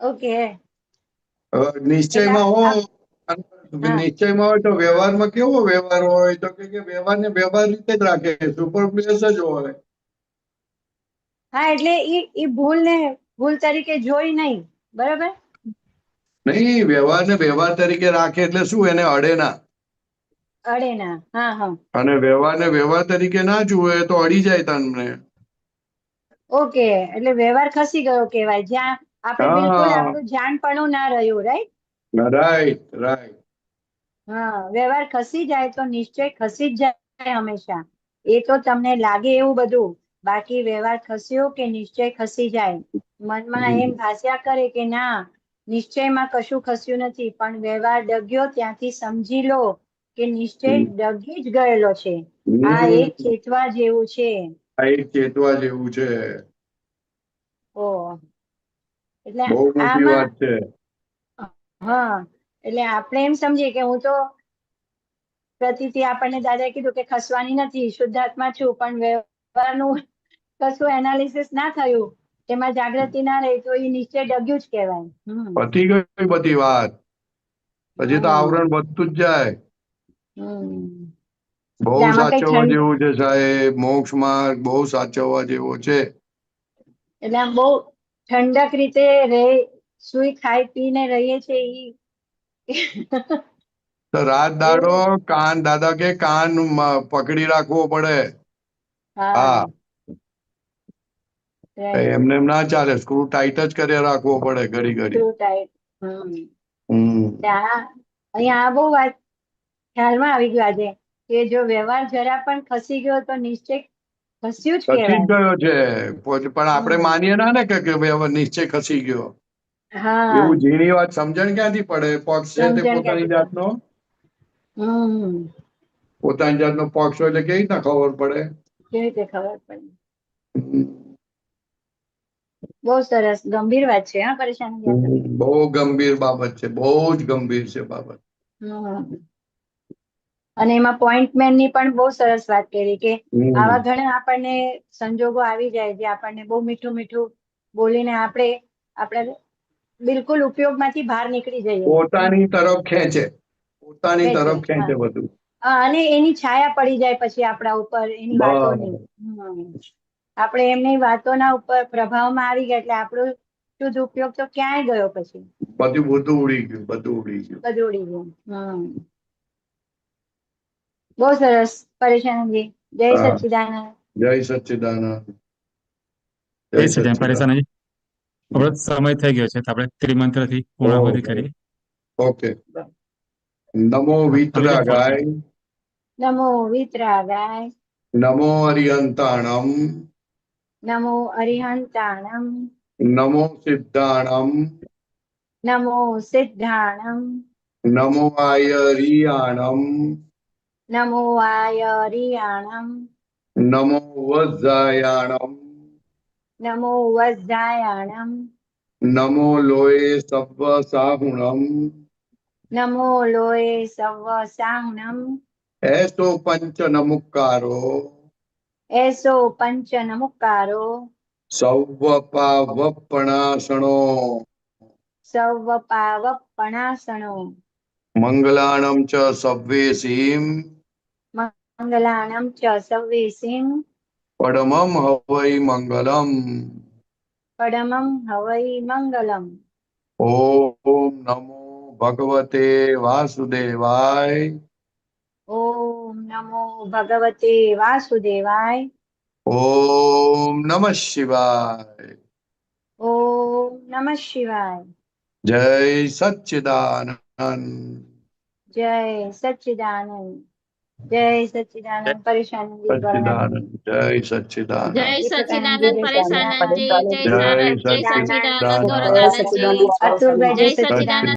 ઓકે. નિશ્ચયમાં હોય તો વ્યવહારમાં કેવો વ્યવહાર હોય તો કે વ્યવહારને વ્યવહાર રીતે જ રાખે, સુપરફ્લુઅસ જ હોય. એટલે એ ભૂલ તરીકે જોઈ નહીં. બરાબર નહીં, વ્યવહારને વ્યવહાર તરીકે રાખે એટલે શું, એને અડે ના. અને વ્યવહારને વ્યવહાર તરીકે ના જુએ તો અડી જાય તમને. ઓકે, એટલે વ્યવહાર ખસી ગયો કહેવાય, જ્યાં આપણે બિલકુલ હા. આપણું જાણપણું ના રહ્યું, રાઈટ? Right right. હા, વ્યવહાર ખસી જાય તો નિશ્ચય ખસી જ જાય હંમેશા. એ તો તમને લાગે એવું બધું, બાકી વ્યવહાર ખસ્યો કે નિશ્ચય ખસી જાય. મનમાં એમ ભાસ્યા કરે કે ના, નિશ્ચયમાં કશું ખસ્યું નથી, પણ વ્યવહાર ડગ્યો ત્યાંથી સમજી લો કે નિશ્ચય ડગી જ ગયેલો છે. આ એક ચેતવા જેવું છે. આ એક ચેતવા જેવું છે. ઓ એટલે બહુ મોટી આમાં વાત છે. હા, એટલે આપણે એમ સમજીએ કે હું તો પ્રતીતિ આપણને દાદાએ કીધું કે ખસવાની નથી, શુદ્ધાત્મા છું, પણ વ્યવહારનું કશું એનાલિસિસ ના થયું, એમાં જાગૃતિ ના રહી, તો એ નિશ્ચય ડગ્યું જ કહેવાય. પતી ગઈ બધી વાત. પછી તો આવરણ વધતું જ જાય. બહુ એટલે આમાં કઈ સાચવવા જેવું છે સાહેબ. મોક્ષ માર્ગ બહુ સાચવવા જેવો છે. એટલે આમ બહુ ઠંડક રીતે સુઈ ખાઈ પીને રહીએ છે ઈ. તો રાત દાડો કાન, દાદા કે કાન પકડી રાખવો પડે. હા, એમને એમ ના ચાલે. સ્ક્રૂ ટાઈટ જ કરી રાખવો પડે ઘડી ઘડી. અહીંયા આ બહુ વાત ખ્યાલમાં આવી ગયું આજે, કે જો વ્યવહાર જરા પણ ખસી ગયો તો નિશ્ચય ખસ્યું જ ખસી જ કહેવાય. ગયો છે. પણ આપણે માનીએ ના ને કે નિશ્ચય ખસી ગયો. હા, એવું ઝીણી વાત સમજણ ક્યાંથી પડે? પક્ષ છે તે પોતાની જાતનો, પોતાની જાતનો પક્ષ હોય એટલે કેવી રીતના ખબર પડે? કેવી રીતે ખબર પડે? બહુ સરસ ગંભીર વાત છે. હા, પરેશાની બહુ ગંભીર બાબત છે. બહુ જ ગંભીર છે બાબત. અને એમાં પોઈન્ટમેન ની પણ બહુ સરસ વાત કરી કે આવા ઘણા આપણને સંજોગો આવી જાય જે આપણને બહુ મીઠું મીઠું બોલીને આપણે બિલકુલ ઉપયોગમાંથી બહાર નીકળી જઈએ. પોતાની તરફ ખેંચે, પોતાની તરફ ખેંચે બધું. અને એની છાયા પડી જાય પછી આપણા ઉપર એની વાતોની. આપણે એમની વાતોના ઉપર પ્રભાવમાં આવી ગયા એટલે આપણો શુદ્ધ ઉપયોગ તો ક્યાંય ગયો પછી. બધું ઉડી ગયું, બધું ઉડી ગયું. બધું ઉડી ગયું. બહુ સરસ પરેશાનજી. જય સચ્ચિદાનંદ. જય સચ્ચિદાનંદ. જય સચ્ચિદાનંદ પરેશાનજી. આપણો સમય થઈ ગયો છે, તો આપણે ત્રિમંત્ર થી પૂર્ણાહુતિ કરીએ. ઓકે. નમો વિતરાગાય. નમો વિતરાગાય. નમો અરિહંતાણમ. નમો અરિહંતાણમ. નમો સિદ્ધાણમ. નમો સિદ્ધાણમ. નમો આયરિયાણમ. નમો આયરિયાણમ. નમો વજ્જાયાણમ. નમો વજ્જાયાણમ. નમો લોય સવ્વ સાહુણમ. નમો લોય સવ્વ સાહુણમ. એસો પંચ નમુકારો. એસો પંચ નમુકારો. સૌવ પાવપણાસણો. સૌવ પાવપણાસણો. મંગલાણમ ચ સવ્વેસીમ. મંગલાણમ ચ સવ્વેસીમ. પડમમ હવૈ મંગલમ. પડમમ હવૈ મંગલમ. ઓમ નમો ભગવતે વાસુદેવાય. ઓમ નમો ભગવતે વાસુદેવાય. ઓમ નમઃ શિવાય. ઓમ નમઃ શિવાય. જય સચ્ચિદાનંદ. જય સચ્ચિદાનંદ. જય સચ્ચિદાનંદ. પરેશાનજી સચ્ચિદાનંદ. જય સચ્ચિદાનંદ. જય સચ્ચિદાનંદ પરેશાનંદજી. જય જય સચ્ચિદાનંદ સચ્ચિદાનંદ. ગૌરદાદાજી. અતુલભાઈ જય જય સચ્ચિદાનંદ. સચ્ચિદાનંદ